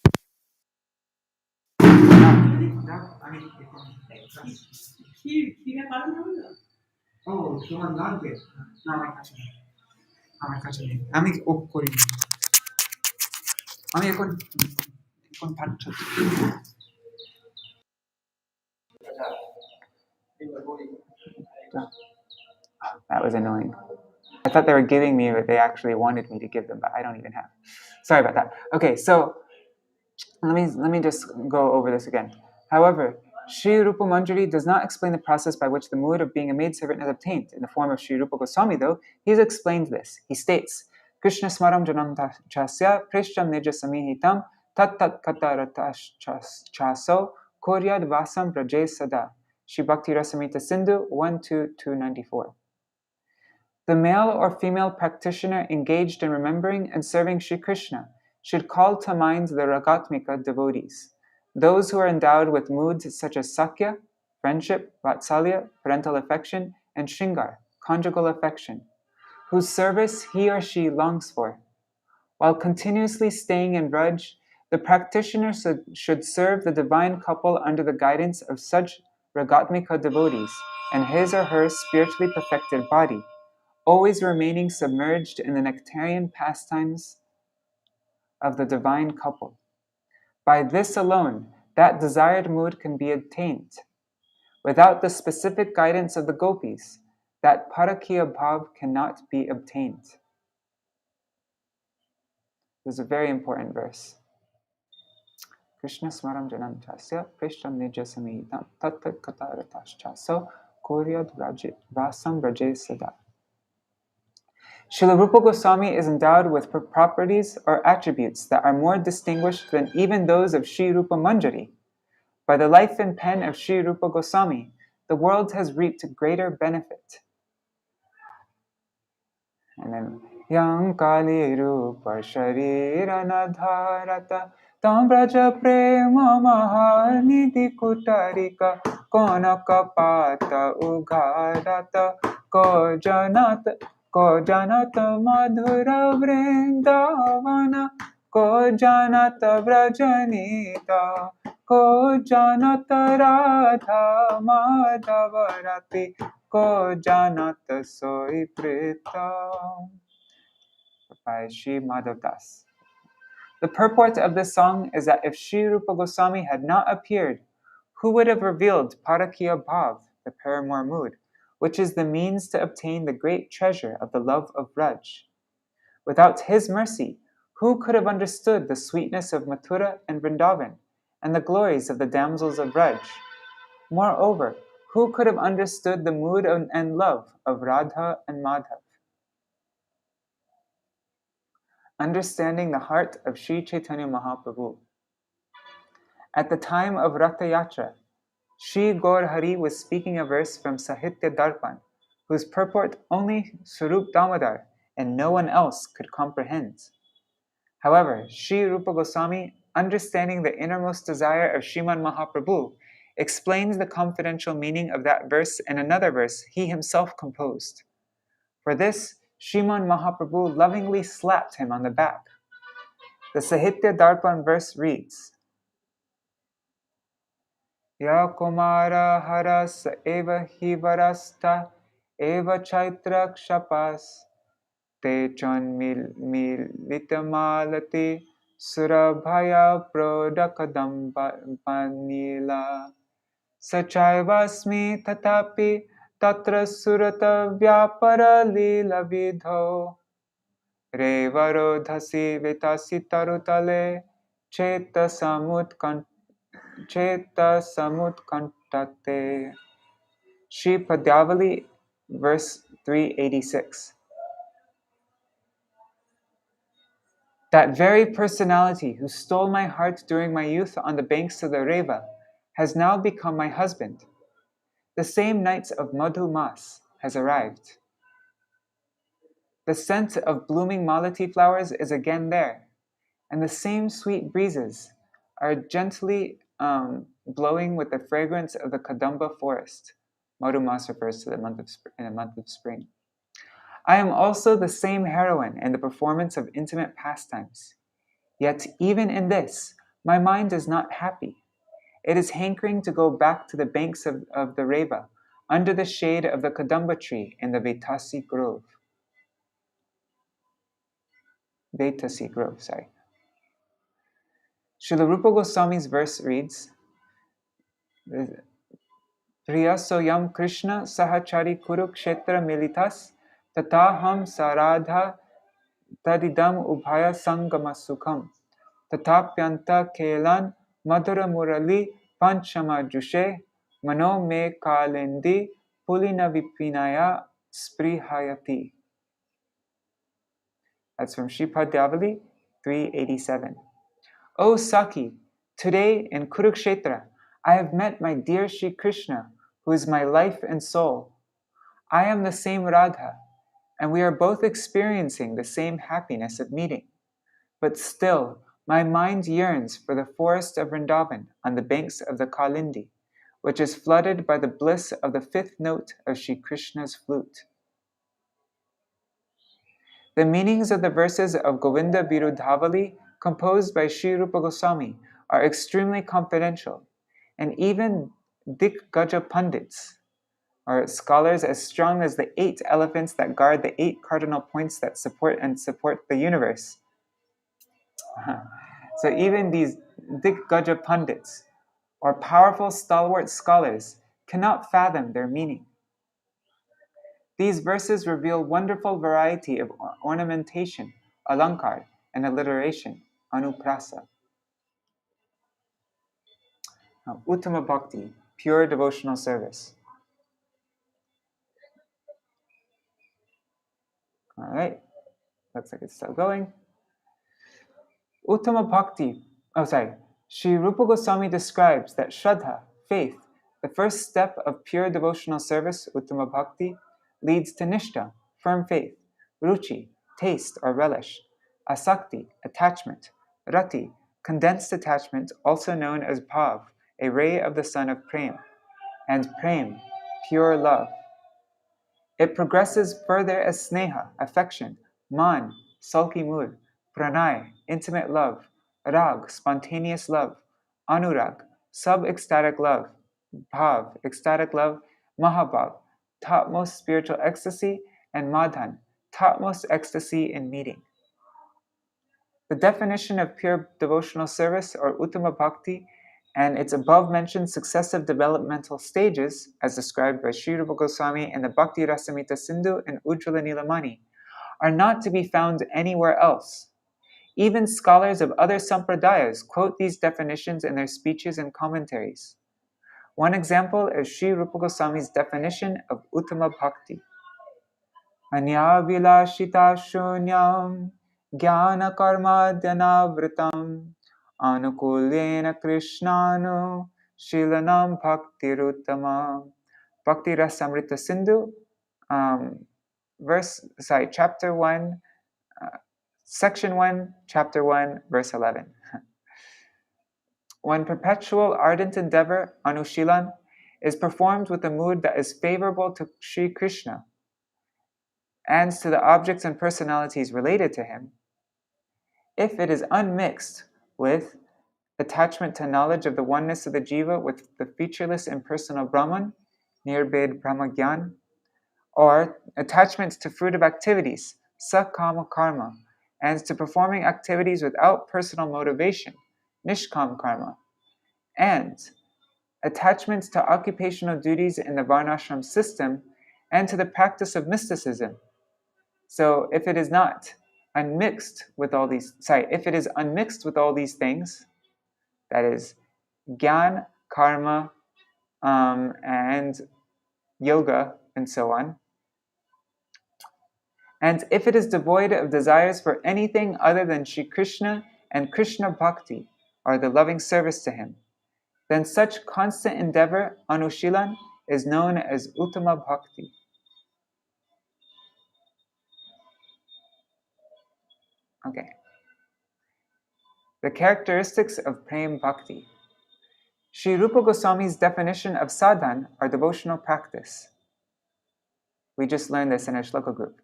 Oh, someone logged it. No, আমার কাছে নেই আমি ও করি আমি এখন পাচ্ছি That was annoying. I thought they were giving me what they actually wanted me to give them, but I don't even have. Sorry about that. Okay, so let me just go over this again. However, Śrī Rūpa Manjari does not explain the process by which the mood of being a maidservant is obtained. In the form of Śrī Rūpa Gosvāmī, though, he has explained this. He states, Krishna smaram janam chasya prishtam nija samihitam tat kataratas chaso koryad vasam praje sada. Shri Bhakti Rasamrita Sindhu 1-2-294. The male or female practitioner engaged in remembering and serving Shri Krishna should call to mind the ragatmika devotees, those who are endowed with moods such as sakya, friendship, vatsalya, parental affection, and shringar, conjugal affection, whose service he or she longs for. While continuously staying in Vraj, the practitioner should serve the divine couple under the guidance of such ragatmika devotees and his or her spiritually perfected body, always remaining submerged in the nectarian pastimes of the divine couple. By this alone, that desired mood can be attained. Without the specific guidance of the gopis, that parakiya bhav cannot be obtained. This is a very important verse. Krishna smaram janam chasya prishtam nija samihitam tat kataratas chaso koryad vasam vraje sada. Śrīla Rūpa Gosvāmī is endowed with properties or attributes that are more distinguished than even those of Śrī Rūpa Manjari. By the life and pen of Śrī Rūpa Gosvāmī, the world has reaped greater benefit. And then, Yang Kali Rūpa Sharirana Dharata Tam Braja Prema Mahanidhi Kutarika Konaka Pata Ugharata Ko Janata Madhura Vrindavana Ko Janata Vrajanita Ko Janata Radha Madhavarati Ko Janata Soi Prita by Sri Madhav Das. The purport of this song is that if Śrīla Rūpa Gosvāmī had not appeared, who would have revealed Parakiya Bhav, the paramour mood, which is the means to obtain the great treasure of the love of Raj? Without his mercy, who could have understood the sweetness of Mathura and Vrindavan, and the glories of the damsels of Raj? Moreover, who could have understood the mood and love of Radha and Madhav? Understanding the heart of Sri Chaitanya Mahaprabhu. At the time of Ratha Yatra, Sri Gaur Hari was speaking a verse from Sahitya Darpan, whose purport only Swarup Damodar and no one else could comprehend. However, Sri Rupa Goswami, understanding the innermost desire of Srimad Mahaprabhu, explains the confidential meaning of that verse in another verse he himself composed. For this, Srimad Mahaprabhu lovingly slapped him on the back. The Sahitya Darpan verse reads, Ya Kumara Haras Eva Hivarasta Eva Chaitra Kshapas Te Chon Militamalati Surabhaya Prodakadampanila Sachaivasmi Tatapi Tatra Surata Vyapara Lila Vidho Revaro Dhasi Vitasi Tarutale Cheta Samutkantate. Shri Padyavali, verse 386. That very personality who stole my heart during my youth on the banks of the Reva has now become my husband. The same night of Madhu Mas has arrived. The scent of blooming malati flowers is again there, and the same sweet breezes are gently blowing with the fragrance of the Kadamba forest. Madhu Mas refers to the month of spring. I am also the same heroine in the performance of intimate pastimes. Yet even in this, my mind is not happy. It is hankering to go back to the banks of the Reva, under the shade of the Kadamba tree in the Vetasi Grove. Srila Rupa Goswami's verse reads, Priya soyam Krishna sahachari kurukshetra militas tataham saradha tadidam ubhaya sangama sukham tatapyanta kelan madhura murali panchama jushe mano me kalendi pulina vipinaya sprihayati. That's from Sripad Devali 387. O Saki, today in Kurukshetra, I have met my dear Shri Krishna, who is my life and soul. I am the same Radha, and we are both experiencing the same happiness of meeting. But still, my mind yearns for the forest of Vrindavan on the banks of the Kalindi, which is flooded by the bliss of the fifth note of Shri Krishna's flute. The meanings of the verses of Govinda Virudhavali composed by Sri Rupa Goswami are extremely confidential, and even Dikgaja Pandits, or scholars as strong as the 8 elephants that guard the 8 cardinal points that support the universe. So even these Dikgaja Pandits, or powerful stalwart scholars, cannot fathom their meaning. These verses reveal wonderful variety of ornamentation, alankar, and alliteration, anuprasa. Now, Uttama Bhakti, pure devotional service. All right, looks like it's still going. Uttama Bhakti, Sri Rupa Goswami describes that Shraddha, faith, the first step of pure devotional service, Uttama Bhakti, leads to Nishtha, firm faith, Ruchi, taste or relish, Asakti, attachment, Rati, condensed attachment, also known as Bhav, a ray of the sun of Prem, and Prem, pure love. It progresses further as Sneha, affection, Man, sulky mood, Pranay, intimate love, Rag, spontaneous love, Anurag, sub-ecstatic love, Bhav, ecstatic love, Mahabhav, topmost spiritual ecstasy, and Madhan, topmost ecstasy in meeting. The definition of pure devotional service, or Uttama Bhakti, and its above-mentioned successive developmental stages, as described by Śrīla Rūpa Gosvāmī in the Bhakti Rasamrita Sindhu and Ujjvala Nilamani, are not to be found anywhere else. Even scholars of other sampradayas quote these definitions in their speeches and commentaries. One example is Śrīla Rūpa Gosvāmī's definition of Uttama Bhakti. Anya vilashita shunyam jnana karma dhyanavritam anukulena krishnanu shilanam bhaktiruttama. Bhakti Rasamrita Sindhu, chapter 1, section 1, chapter 1, verse 11. When perpetual ardent endeavor, anushilan, is performed with a mood that is favorable to Sri Krishna and to the objects and personalities related to him, if it is unmixed with attachment to knowledge of the oneness of the jiva with the featureless impersonal Brahman, Nirbhed Brahmagyan, or attachments to fruitive activities, sakama karma, and to performing activities without personal motivation, nishkam karma, and attachments to occupational duties in the varnashram system and to the practice of mysticism. So if it is unmixed with all these things, that is gyan, karma, and yoga, and so on, and if it is devoid of desires for anything other than Shri Krishna and Krishna Bhakti, or the loving service to him, then such constant endeavor, anushilan, is known as Uttama Bhakti. Okay. The characteristics of Prem Bhakti. Śrīla Rūpa Gosvāmī's definition of sadhan, or devotional practice. We just learned this in our shloka group.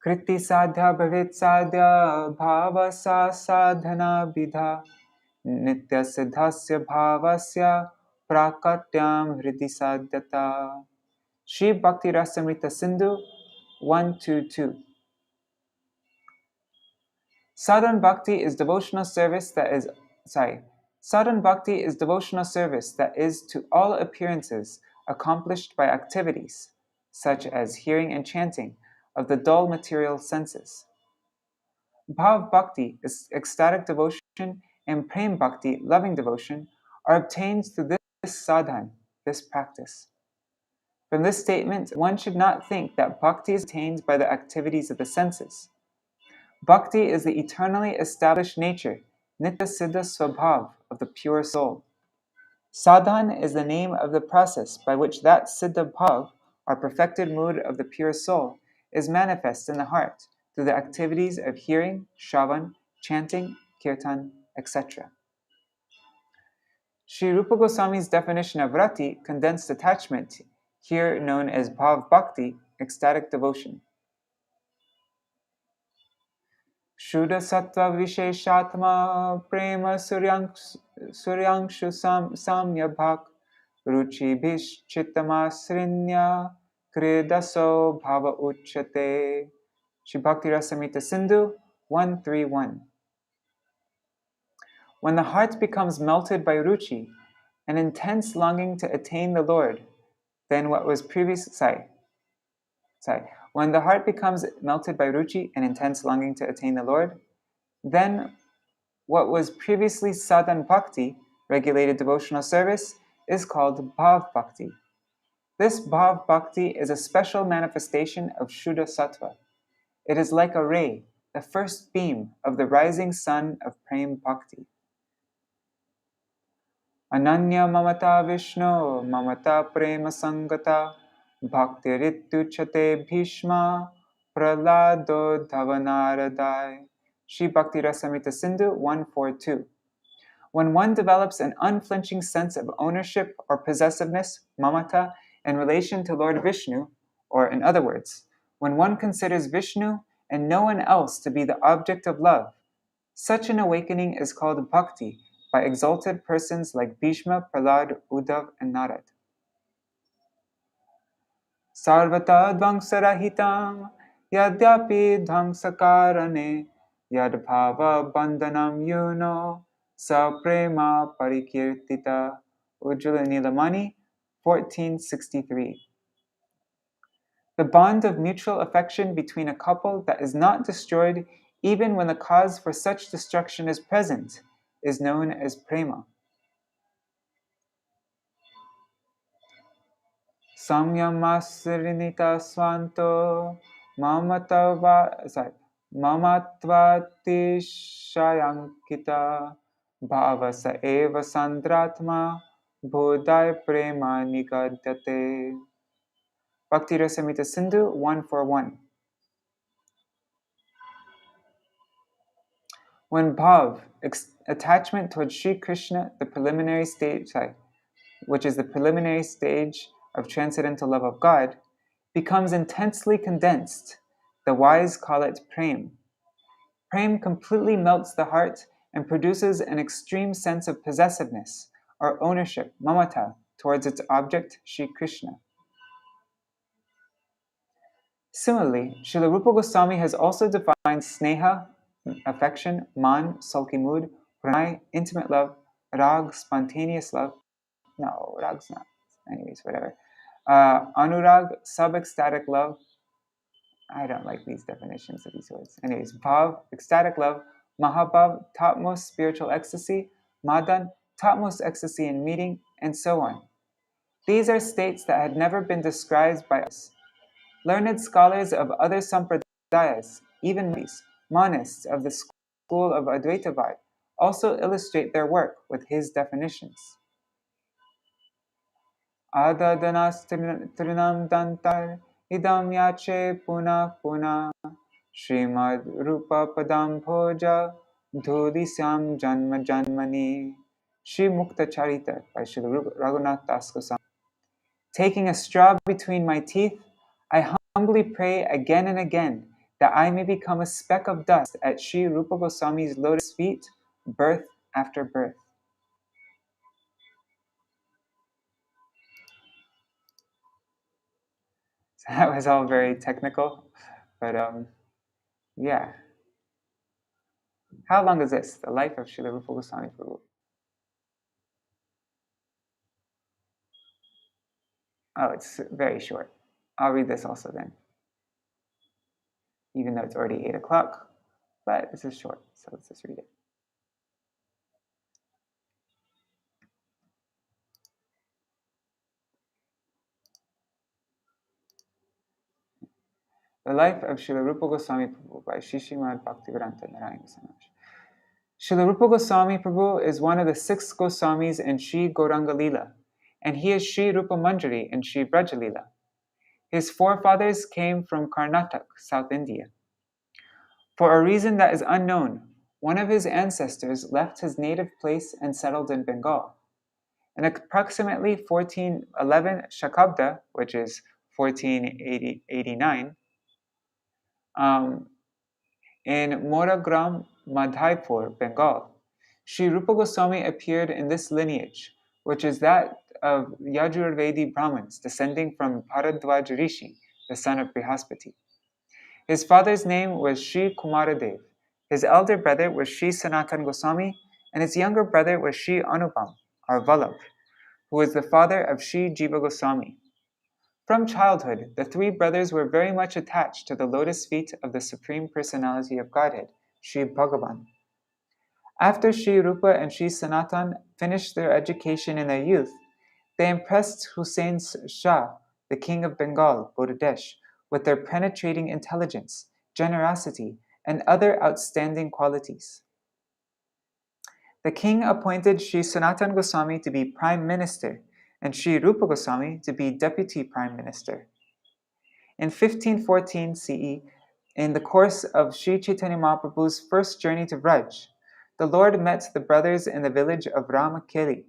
Kriti sadhya bhavit sadhya bhava sa sadhana vidha nitya siddhasya bhavasya prakatyam hridi sadhyata. Shri Bhakti Rasamrita Sindhu 122. Sadhan Bhakti is devotional service that is to all appearances accomplished by activities, such as hearing and chanting, of the dull material senses. Bhav Bhakti is ecstatic devotion, and Prem Bhakti, loving devotion, are obtained through this sadhan, this practice. From this statement, one should not think that Bhakti is attained by the activities of the senses. Bhakti is the eternally established nature, Nitya Siddha Swabhav, of the pure soul. Sadhan is the name of the process by which that Siddha Bhav, or perfected mood of the pure soul, is manifest in the heart through the activities of hearing, shravan, chanting, kirtan, etc. Śrīla Rūpa Gosvāmī's definition of rati, condensed attachment, here known as Bhav Bhakti, ecstatic devotion. Shuddha sattva visheshatma prema suryangshu samyabhak ruchi bhishchitamasrinya kridaso bhava uchate. Shri Bhakti Rasamrita Sindhu 131. When the heart becomes melted by ruchi, an intense longing to attain the Lord, then what was when the heart becomes melted by ruchi, an intense longing to attain the Lord, then what was previously sadhan bhakti, regulated devotional service, is called bhav bhakti. This bhav bhakti is a special manifestation of Shuddha Sattva. It is like a ray, the first beam of the rising sun of Prem Bhakti. Ananya mamata Vishnu, mamata prema sangata, bhakti rituchate bhishma, pralado dhavanaradai. Shri Bhakti Rasamrita Sindhu 142. When one develops an unflinching sense of ownership or possessiveness, mamata, in relation to Lord Vishnu, or in other words, when one considers Vishnu and no one else to be the object of love, such an awakening is called bhakti by exalted persons like Bhishma, Prahlad, Uddhav, and Narad. Sarvata dvangsarahitam yadyapi dvangsakarane Yadbhava bandhanam yuno sa prema parikirtita. Ujjvala Nilamani, 1463. The bond of mutual affection between a couple that is not destroyed even when the cause for such destruction is present is known as prema. Samyamasrinita svanto mamatvati-shayankita bhavasa eva sandratma bodhai prema nigadate. Bhakti Rasamrita Sindhu 141. When bhav, attachment towards Sri Krishna, the preliminary stage, which is the preliminary stage of transcendental love of God, becomes intensely condensed, the wise call it prem. Prem completely melts the heart and produces an extreme sense of possessiveness or ownership, mamata, towards its object, Sri Krishna. Similarly, Śrīla Rūpa Gosvāmī has also defined sneha, affection, man, sulky mood, pranay, intimate love, rag, spontaneous love. No, rag's not. Anyways, whatever. Anurag, sub-ecstatic love. I don't like these definitions of these words. Anyways, bhav, ecstatic love. Mahabhav, topmost spiritual ecstasy. Madan, topmost ecstasy in meeting, and so on. These are states that had never been described by us. Learned scholars of other sampradayas, even monists of the school of Advaitavad, also illustrate their work with his definitions. Adadanas trinam dantar idam yache puna puna Śrīmad Rūpa padam bhoja dhūdisyam janma janmani. Shri Mukta Charita by Śrīla Raghunath Das Goswami. Taking a straw between my teeth, I humbly pray again and again that I may become a speck of dust at Sri Rupa Goswami's lotus feet, birth after birth. So that was all very technical, but yeah. How long is this? The life of Śrīla Rūpa Gosvāmī Prabhu. Oh, it's very short. I'll read this also then. Even though it's already 8 o'clock, but this is short, so let's just read it. The life of Śrīla Rūpa Gosvāmī Prabhu by Śrīmad Bhaktivedānta Nārāyāṇa. Śrīla Rūpa Gosvāmī Prabhu is one of the 6 Goswamis in Sri Gauranga Lila, and he is Sri Rupa Manjari in Sri Braja Lila. His forefathers came from Karnataka, South India. For a reason that is unknown, one of his ancestors left his native place and settled in Bengal. In approximately 1411 Shakabda, which is 1489, in Moragram, Madhaipur, Bengal, Sri Rupa Goswami appeared in this lineage, which is that of Yajurvedi Brahmins descending from Bharadwaj Rishi, the son of Brihaspati. His father's name was Sri Kumaradev, his elder brother was Sri Sanatan Goswami, and his younger brother was Sri Anupam, or Vallabh, who was the father of Sri Jiva Goswami. From childhood, the 3 brothers were very much attached to the lotus feet of the Supreme Personality of Godhead, Sri Bhagavan. After Sri Rupa and Sri Sanatan finished their education in their youth, they impressed Hussain Shah, the king of Bengal, Bangladesh, with their penetrating intelligence, generosity, and other outstanding qualities. The king appointed Sri Sanatan Goswami to be Prime Minister and Sri Rupa Goswami to be Deputy Prime Minister. In 1514 CE, in the course of Sri Chaitanya Mahaprabhu's first journey to Vraj, the Lord met the brothers in the village of Ramakeli.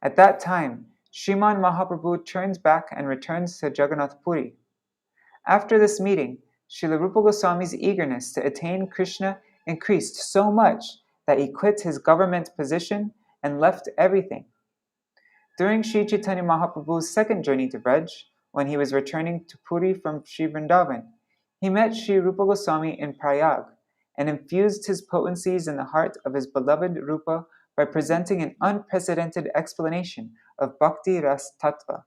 At that time, Sriman Mahaprabhu turned back and returned to Jagannath Puri. After this meeting, Śrīla Rūpa Goswami's eagerness to attain Krishna increased so much that he quit his government position and left everything. During Sri Chaitanya Mahaprabhu's second journey to Braj, when he was returning to Puri from Sri Vrindavan, he met Sri Rupa Goswami in Prayag and infused his potencies in the heart of his beloved Rupa by presenting an unprecedented explanation of Bhakti Ras Tattva.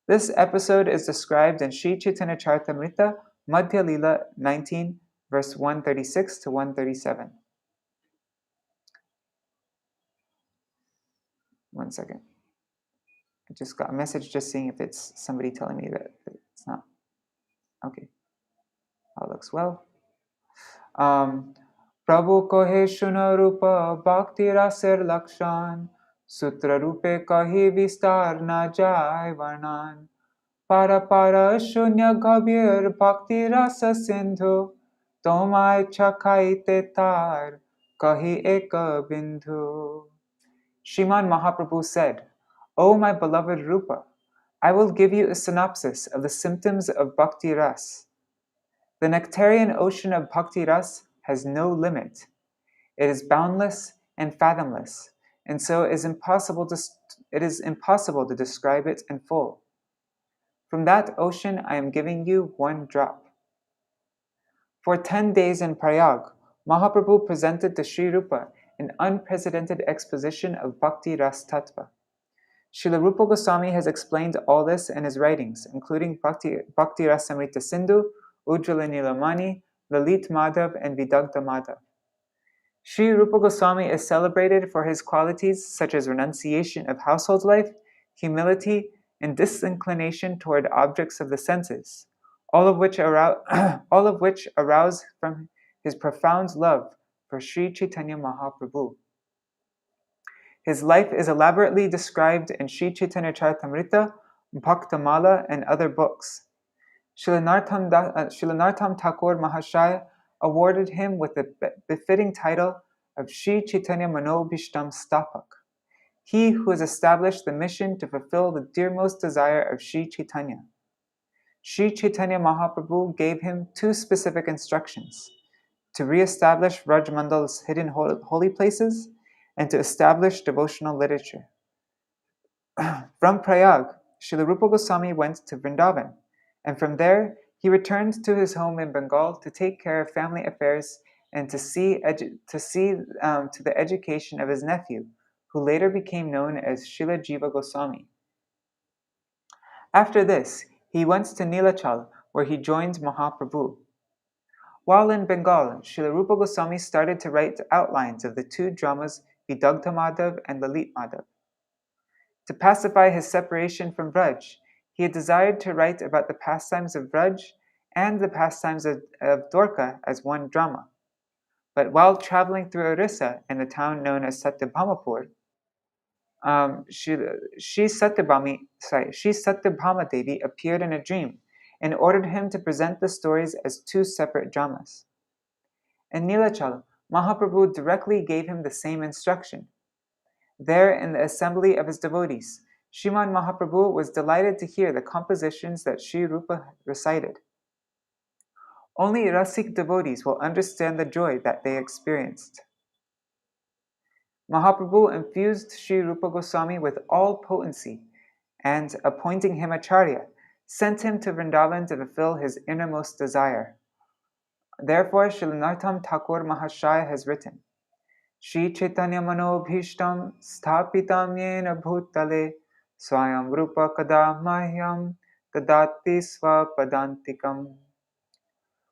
This episode is described in Sri Chaitanya Charitamrita, Madhya Lila 19, verse 136 to 137. One second. I just got a message just seeing if it's somebody telling me that it's not. Okay. All looks well. Prabhu kohe shuna rupa bhakti raser lakshan, sutra rupe kahi vistar na jai varnan, para para shunya gabir bhakti rasa sindhu, tomai chakaite tar kahi eka bindhu. Śrīmad Mahaprabhu said, O my beloved Rupa, I will give you a synopsis of the symptoms of Bhakti Ras. The nectarian ocean of Bhakti Ras has no limit. It is boundless and fathomless, and so it is impossible to describe it in full. From that ocean I am giving you one drop. For 10 days in Prayag, Mahaprabhu presented to Sri Rupa an unprecedented exposition of Bhakti Ras Tattva. Śrīla Rūpa Gosvāmī has explained all this in his writings, including Bhakti Rasamrita Sindhu, Ujjvala Nilamani, Lalit Madhav, and Vidagdha Madhav. Sri Rupa Gosvāmī is celebrated for his qualities such as renunciation of household life, humility, and disinclination toward objects of the senses, all of which arouse from his profound love for Sri Chaitanya Mahaprabhu. His life is elaborately described in Sri Chaitanya Charitamrita, Bhaktamala, and other books. Srila Narottam Thakur Mahārāja awarded him with the befitting title of Sri Chaitanya Manobhishtam Stapak, he who has established the mission to fulfill the dearmost desire of Sri Chaitanya. Sri Chaitanya Mahaprabhu gave him two specific instructions: to re-establish Raj Mandal's hidden holy places, and to establish devotional literature. From Prayag, Śrīla Rūpa Gosvāmī went to Vrindavan, and from there he returned to his home in Bengal to take care of family affairs and to see to the education of his nephew, who later became known as Śrīla Jiva Goswami. After this, he went to Nilachal, where he joined Mahaprabhu. While in Bengal, Śrīla Rūpa Gosvāmī started to write outlines of the two dramas Vidagdha Madhav and Lalit Madhav. To pacify his separation from Braj, he had desired to write about the pastimes of Braj and the pastimes of Dwarka as one drama. But while traveling through Orissa in the town known as Satyabhamapur, Shri Satyabhama Devi appeared in a dream and ordered him to present the stories as two separate dramas. In Nilachal, Mahaprabhu directly gave him the same instruction. There, in the assembly of his devotees, Śrīmad Mahaprabhu was delighted to hear the compositions that Sri Rupa recited. Only Rasik devotees will understand the joy that they experienced. Mahaprabhu infused Sri Rupa Goswami with all potency and, appointing him Acharya, sent him to Vrindavan to fulfill his innermost desire. Therefore, Srila Narottam Thakur Mahārāja has written, Shri Chaitanya Manobhishtam Sthapitam Yena Bhutale Swayam Rupa Kada Mahyam Dadati Swapadantikam.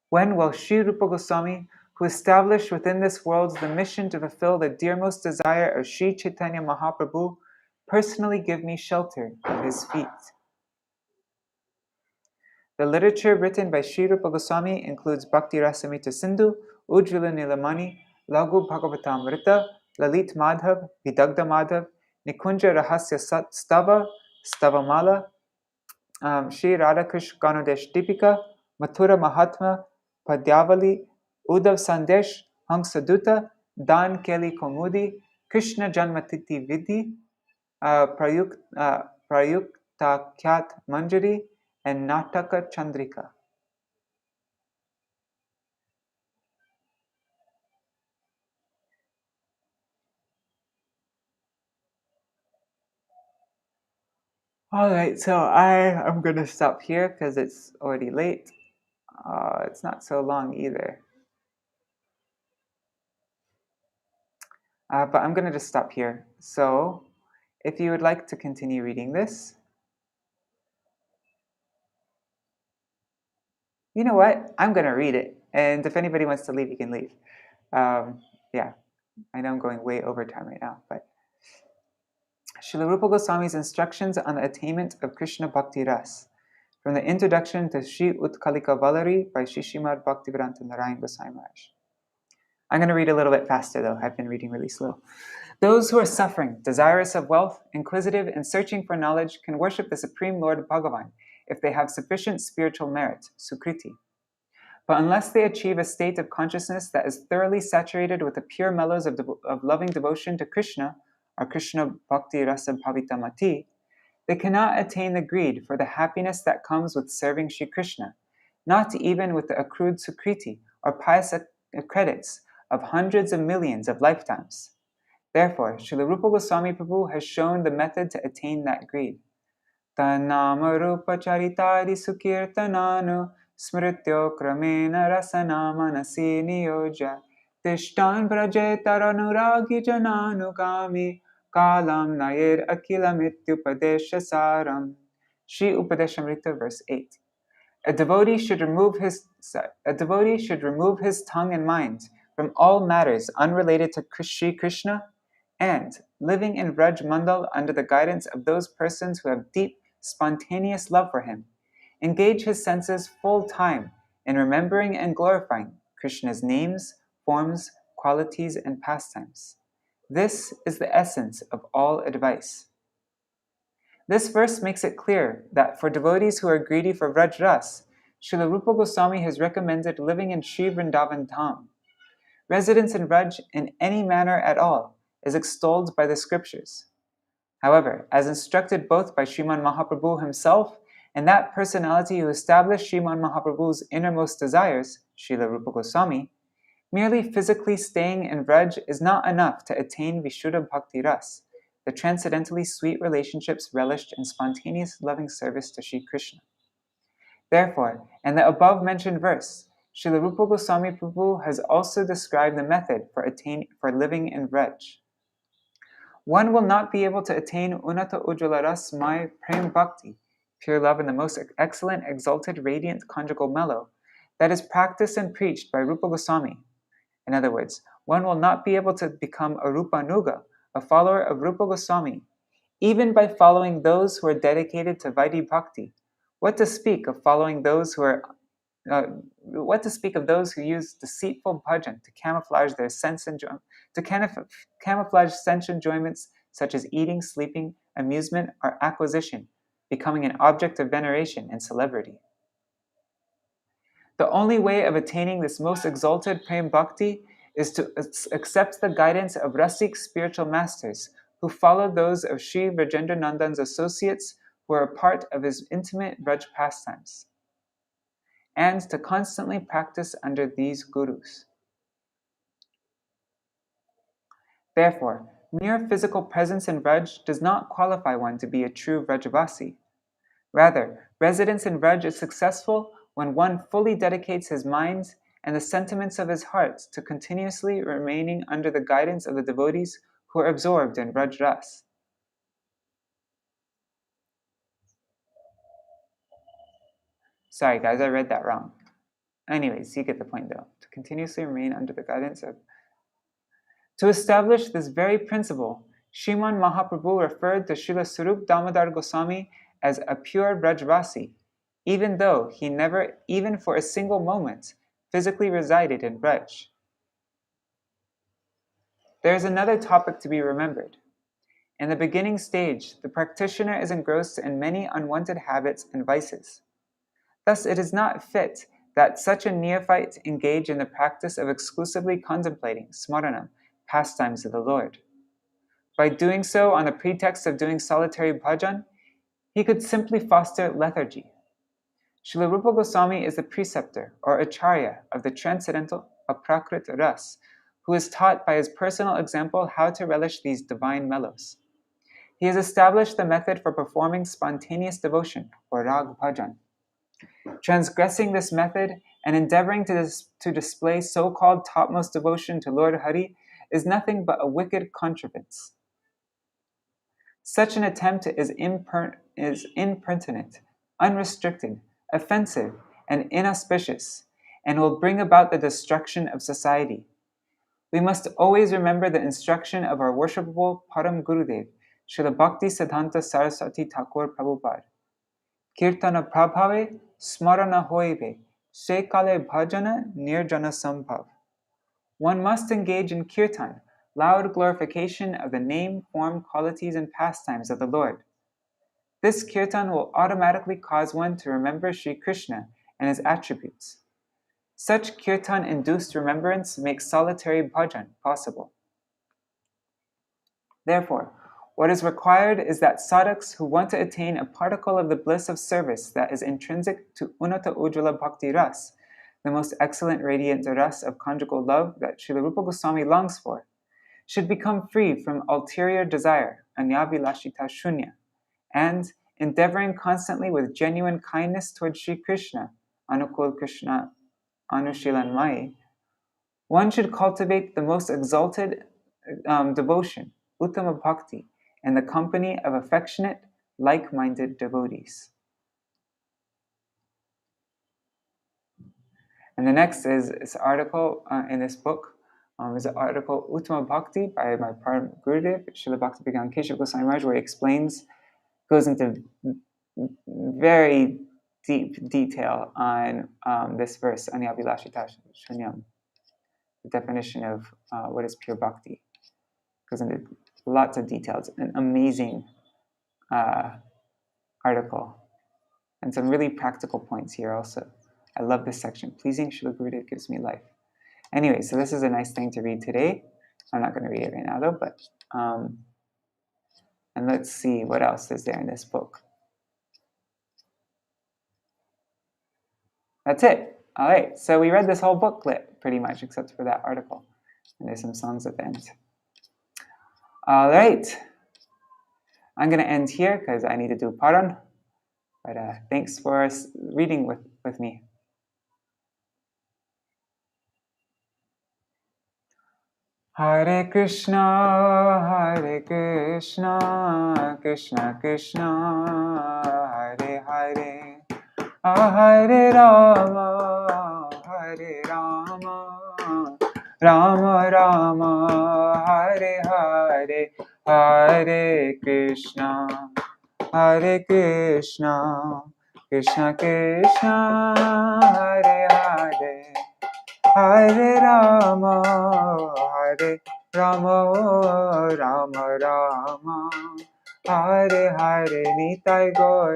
When will Sri Rupa Goswami, who established within this world the mission to fulfill the dearmost desire of Sri Chaitanya Mahaprabhu, personally give me shelter at his feet? The literature written by Sri Rupa Goswami includes Bhakti Rasamrita Sindhu, Ujjvala Nilamani, Laghu Bhagavatamrita, Lalit Madhav, Vidagdha Madhav, Nikunja Rahasya Stava, Stavamala, Shri Radhakrishna Ganudesh Dipika, Mathura Mahatma, Padyavali, Uddhav Sandesh, Hamsaduta, Dan Keli Komudi, Krishna Janmatiti Vidhi, Prayukta Khyat Manjari, and Nataka Chandrika. Alright, so I am going to stop here because it's already late. It's not so long either. But I'm going to just stop here. So if you would like to continue reading this, you know what? I'm going to read it. And if anybody wants to leave, you can leave. Yeah, I know I'm going way over time right now, but Śrīla Rūpa Gosvāmī's instructions on the attainment of Krishna Bhakti Ras, from the introduction to Sri Utkalika Valari by Śrīmad Bhaktivedānta Nārāyāṇa Gosvāmī Mahārāja. I'm going to read a little bit faster though. I've been reading really slow. Those who are suffering, desirous of wealth, inquisitive, and searching for knowledge can worship the Supreme Lord Bhagavan if they have sufficient spiritual merit, sukriti. But unless they achieve a state of consciousness that is thoroughly saturated with the pure mellows of loving devotion to Krishna, or Krishna Bhakti Rasa Bhavitamati, they cannot attain the greed for the happiness that comes with serving Shri Krishna, not even with the accrued sukriti, or pious credits, of hundreds of millions of lifetimes. Therefore, Śrīla Rūpa Gosvāmī Prabhu has shown the method to attain that greed. Tanama rupa charitari sukirtananu smrityo kramena rasana manasi niyoja tishtan brajetaranu jananugami kalam nayir akilamityupadesha saram. Shri Upadeshamrita, verse 8. A devotee should remove his tongue and mind from all matters unrelated to Shri Krishna, and, living in Vraj Mandal under the guidance of those persons who have deep, spontaneous love for him, engage his senses full time in remembering and glorifying Krishna's names, forms, qualities, and pastimes. This is the essence of all advice. This verse makes it clear that for devotees who are greedy for Vraj Ras, Śrīla Rūpa Gosvāmī has recommended living in Sri Vrindavan Dham. Residence in Vraj in any manner at all is extolled by the scriptures. However, as instructed both by Srimad Mahaprabhu himself and that personality who established Srimad Mahaprabhu's innermost desires, Śrīla Rūpa Gosvāmī, merely physically staying in Vraj is not enough to attain Vishuddha Bhakti Ras, the transcendently sweet relationships relished in spontaneous loving service to Shri Krishna. Therefore, in the above-mentioned verse, Śrīla Rūpa Gosvāmī Prabhu has also described the method for living in Vraj. One will not be able to attain Unata Ujjvala Ras Mai Prem Bhakti, pure love in the most excellent, exalted, radiant conjugal mellow, that is practiced and preached by Rūpa Gosvāmī. In other words, one will not be able to become a Rupanuga, a follower of Rūpa Gosvāmī, even by following those who are dedicated to Vaidhi Bhakti. What to speak of following those who use deceitful bhajan to camouflage their sense enjoyments such as eating, sleeping, amusement, or acquisition, becoming an object of veneration and celebrity. The only way of attaining this most exalted Prem Bhakti is to accept the guidance of Rasik spiritual masters who followed those of Sri Vrajendra Nandan's associates who are a part of his intimate Vraj pastimes, and to constantly practice under these gurus. Therefore, mere physical presence in Vraj does not qualify one to be a true Vrajavasi. Rather, residence in Vraj is successful when one fully dedicates his mind and the sentiments of his heart to continuously remaining under the guidance of the devotees who are absorbed in Vraj Ras. Sorry guys, I read that wrong. Anyways, you get the point though. To continuously remain under the guidance of... To establish this very principle, Srimad Mahaprabhu referred to Srila Swarup Damodar Goswami as a pure Vrajvasi, even though he never, even for a single moment, physically resided in Vraj. There is another topic to be remembered. In the beginning stage, the practitioner is engrossed in many unwanted habits and vices. Thus, it is not fit that such a neophyte engage in the practice of exclusively contemplating smaranam, pastimes of the Lord. By doing so on the pretext of doing solitary bhajan, he could simply foster lethargy. Śrīla Rūpa Gosvāmī is the preceptor or acharya of the transcendental aprakrit ras, who is taught by his personal example how to relish these divine mellows. He has established the method for performing spontaneous devotion, or rag bhajan. Transgressing this method and endeavoring to display so-called topmost devotion to Lord Hari is nothing but a wicked contrivance. Such an attempt is impertinent, unrestricted, offensive, and inauspicious, and will bring about the destruction of society. We must always remember the instruction of our worshipable Param Gurudev, Śrīla Bhaktivedānta Saraswati Thakur Prabhupada. Kirtana prabhave smarana hoive, shekale bhajana nirjana sambhav. One must engage in kirtan, loud glorification of the name, form, qualities, and pastimes of the Lord. This kirtan will automatically cause one to remember Sri Krishna and his attributes. Such kirtan-induced remembrance makes solitary bhajan possible. Therefore, what is required is that sadhaks who want to attain a particle of the bliss of service that is intrinsic to Unnata Ujjvala Bhakti Ras, the most excellent radiant ras of conjugal love that Śrīla Rūpa Gosvāmī longs for, should become free from ulterior desire, anyabhilashita shunya, and, endeavoring constantly with genuine kindness towards Sri Krishna, Anukul Krishna Anushilan Mai, one should cultivate the most exalted devotion, Uttama Bhakti, in the company of affectionate, like-minded devotees. And the next is this article in this book, is an article Uttama Bhakti by my Param Gurudev, Śrīla Bhaktivedānta Keshav Goswami Maharaj, where he goes into very deep detail on this verse, Anyabhilashita Shunyam, the definition of what is pure bhakti. Goes into lots of details. An amazing article. And some really practical points here also. I love this section. Pleasing Śrīla Gurudev gives me life. Anyway, so this is a nice thing to read today. I'm not going to read it right now though, but and let's see what else is there in this book. That's it. All right, so we read this whole booklet pretty much, except for that article. And there's some songs at the end. All right. I'm going to end here because I need to do paran. But thanks for reading with me. Hare Krishna, Krishna Krishna, Hare Hare, Hare Rama, Rama Rama, Hare Hare, Hare Krishna, Krishna Krishna, Hare Hare, Hare Rama, Rama Rama, Hare Hare, Nitai Gaur,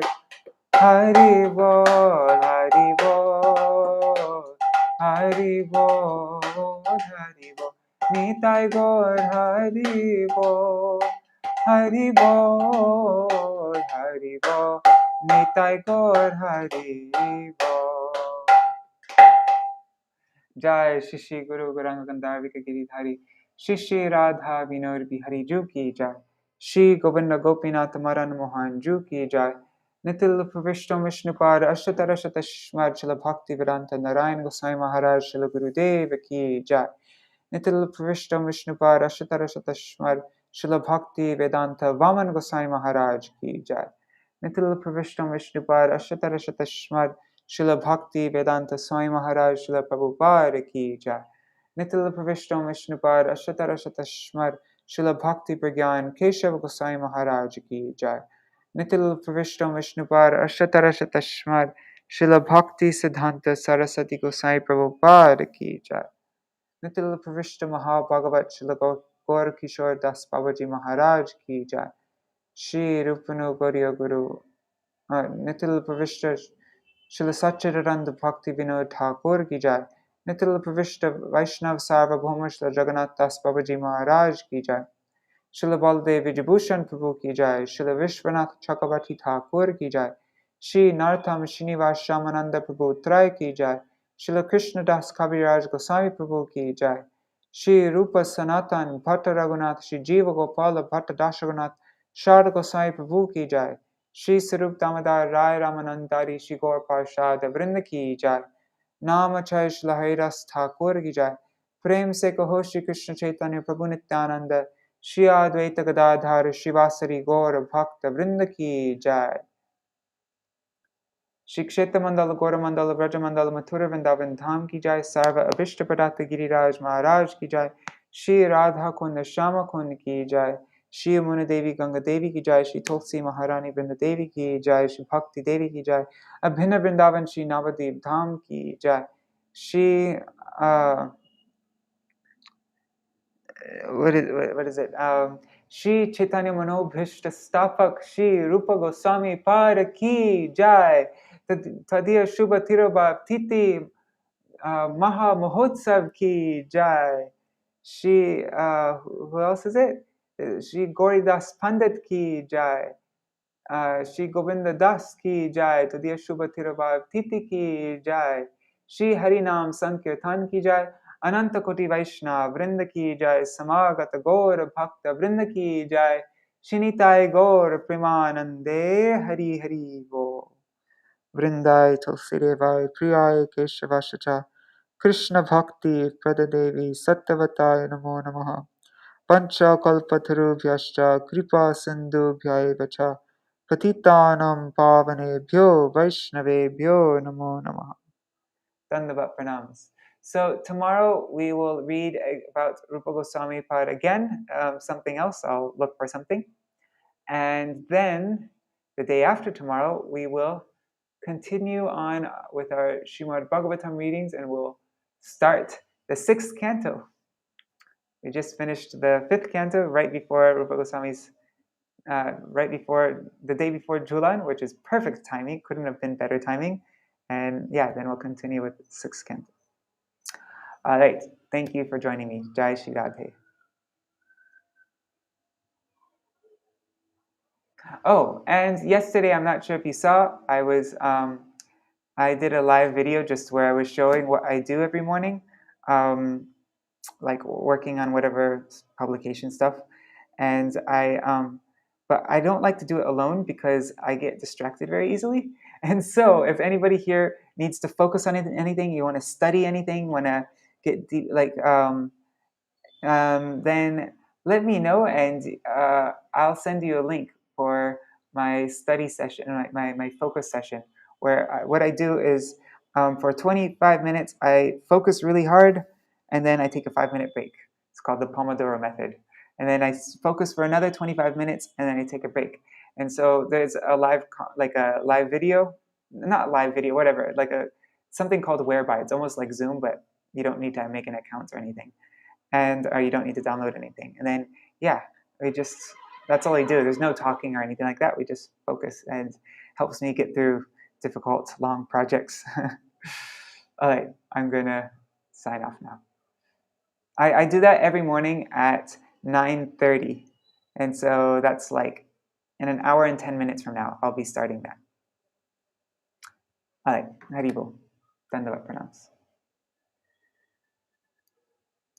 Hari Bol, Hari Bol, Hari Bol, Hari Bol, Nitai Gaur, Hari Bol, Hari Bol, Hari Bol, Nitai Gaur, Hari Bol. Jai Shri Guru Gauranga Gandharvika Giridhari, Shri Radha Vinod Bihari Ju Ki Jai, Shri Govinda Gopinath Maran Mohan Ju Ki Jai, Nitil Pravishtam Vishnupad Ashtara Shatashmad Śrīla Bhaktivedānta Nārāyāṇa Gosvāmī Mahārāja Śrīla Gurudev Ki Jai, Nitil Pravishtam Vishnupad Ashtara Shatashmad Śrīla Bhaktivedānta Vaman Gosvāmī Mahārāja Ki Jai, Nitil Pravishtam Vishnupad Ashtara Shatashmad Śrīla Bhaktivedānta Swami Mahārāja Śrīla Prabhupada Ki Jai, Nitil Pravishtam Vishnupad Ashtara Shatashmad Śrīla Bhakti Pragyan Keshav Goswami Mahārāja Ki Jai, Nitil Pravishtam Vishnupad Ashtara Shatashmad Śrīla Bhakti Siddhanta Saraswati Goswami Prabhupada Ki Jai, Nitil Pravishtam Mahabhagavat Śrīla Gaur Kishore Das Babaji Mahārāja Ki Jai, Shri Rupanu Gauriya Guru, Nitil Pravishta Śrīla Satchidananda Bhakti Vinod Thakur Ki Jai, Nitil Pravishta Vaishnav Sarvabhauma Śrīla Jagannath Das Babaji Mahārāja Ki Jai, Śrīla Baldev Vijabhushan Prabhu Ki Jai, Śrīla Vishwanath Chakravarti Thakur Ki Jai, Shri Nartam Srinivas Shamananda Prabhu Trai Ki Jai, Śrīla Krishna Das Kaviraj Goswami Prabhu Ki Jai, Shri Rupa Sanatan Bhatta Raghunath Shri Jiva Gopala Bhatta Dasharaghunath Sharda Goswami Prabhu Ki Jai, Shri Sarup Damodar Rai Ramanandari Shri Gaur Parshad Vrinda Ki Jai, Namachay Śrīla Haridas Thakur Ki Jai, Prem se kaho Shri Krishna Chaitanya Prabhu Nityananda Shri Advaita Gadadhara Shivasari Gaura Bhakta Vrinda ki jai. Shri Kshetra Mandala Gaura Mandala Vraja Mandala Mathura Vrindavan Dham ki jai. Sarva Abhishta Pradata Giriraj Maharaj ki jai. Shri Radha Kunda Shama Kunda ki jai. Shri Yamuna Devi Ganga Devi ki jai. Shri Tulsi Maharani Vrinda Devi ki jai. Shri Bhakti Devi ki jai. Abhinna Vrindavan Shri Navadev Dham ki jai. Shri what is it? Shri Chaitanya Manobhishta Stapak Shri Rupa Gosvāmī Pada ki jai. Tadiya Shubha viraha-tithi-mahotsava ki jai. Shri who else is it? Shri Gauridas Pandit ki jai. Shri Govinda Das ki jai. Tadiya Shubha viraha-tithi ki jai. Shri Harinam Sankirtan ki jai. Ananta Koti Vaishnav Vrinda ki jai. Samagata Gaur Bhakta Vrinda ki jai. Shinitai Gaur Premanande Hari Hari Bo. Vrindai Tulsidevai Priyai Keshavashacha Krishna Bhakti Pradadevi Sattvatai Namo Namaha Pancha Kalpatarubhyascha Kripa Sindhubhyai Vacha Patitanam Pavanebhyo Vaishnavebhyo Namo Namaha. Dandavat Pranams. So tomorrow we will read about Rupa Gosvāmī Pad again, something else, I'll look for something. And then the day after tomorrow we will continue on with our Śrīmad Bhagavatam readings and we'll start the 6th canto. We just finished the 5th canto right before Rupa Goswami's, right before, the day before Julan, which is perfect timing, couldn't have been better timing. And yeah, then we'll continue with the 6th canto. All right, thank you for joining me. Jai Shri Radhe. Oh, and yesterday, I'm not sure if you saw, I did a live video just where I was showing what I do every morning, like working on whatever publication stuff. And but I don't like to do it alone because I get distracted very easily. And so if anybody here needs to focus on anything, you want to study anything, want to get deep, like, then let me know and I'll send you a link for my study session, my focus session, where what I do is for 25 minutes, I focus really hard and then I take a 5-minute break. It's called the Pomodoro method. And then I focus for another 25 minutes and then I take a break. And so there's a live video, not live video, whatever, like something called Whereby. It's almost like Zoom, but you don't need to make an account or anything. And you don't need to download anything. And then, yeah, that's all I do. There's no talking or anything like that. We just focus and helps me get through difficult, long projects. All right, I'm going to sign off now. I do that every morning at 9:30. And so that's like in an hour and 10 minutes from now, I'll be starting that. All right, Haribo. Dandavat Pranams.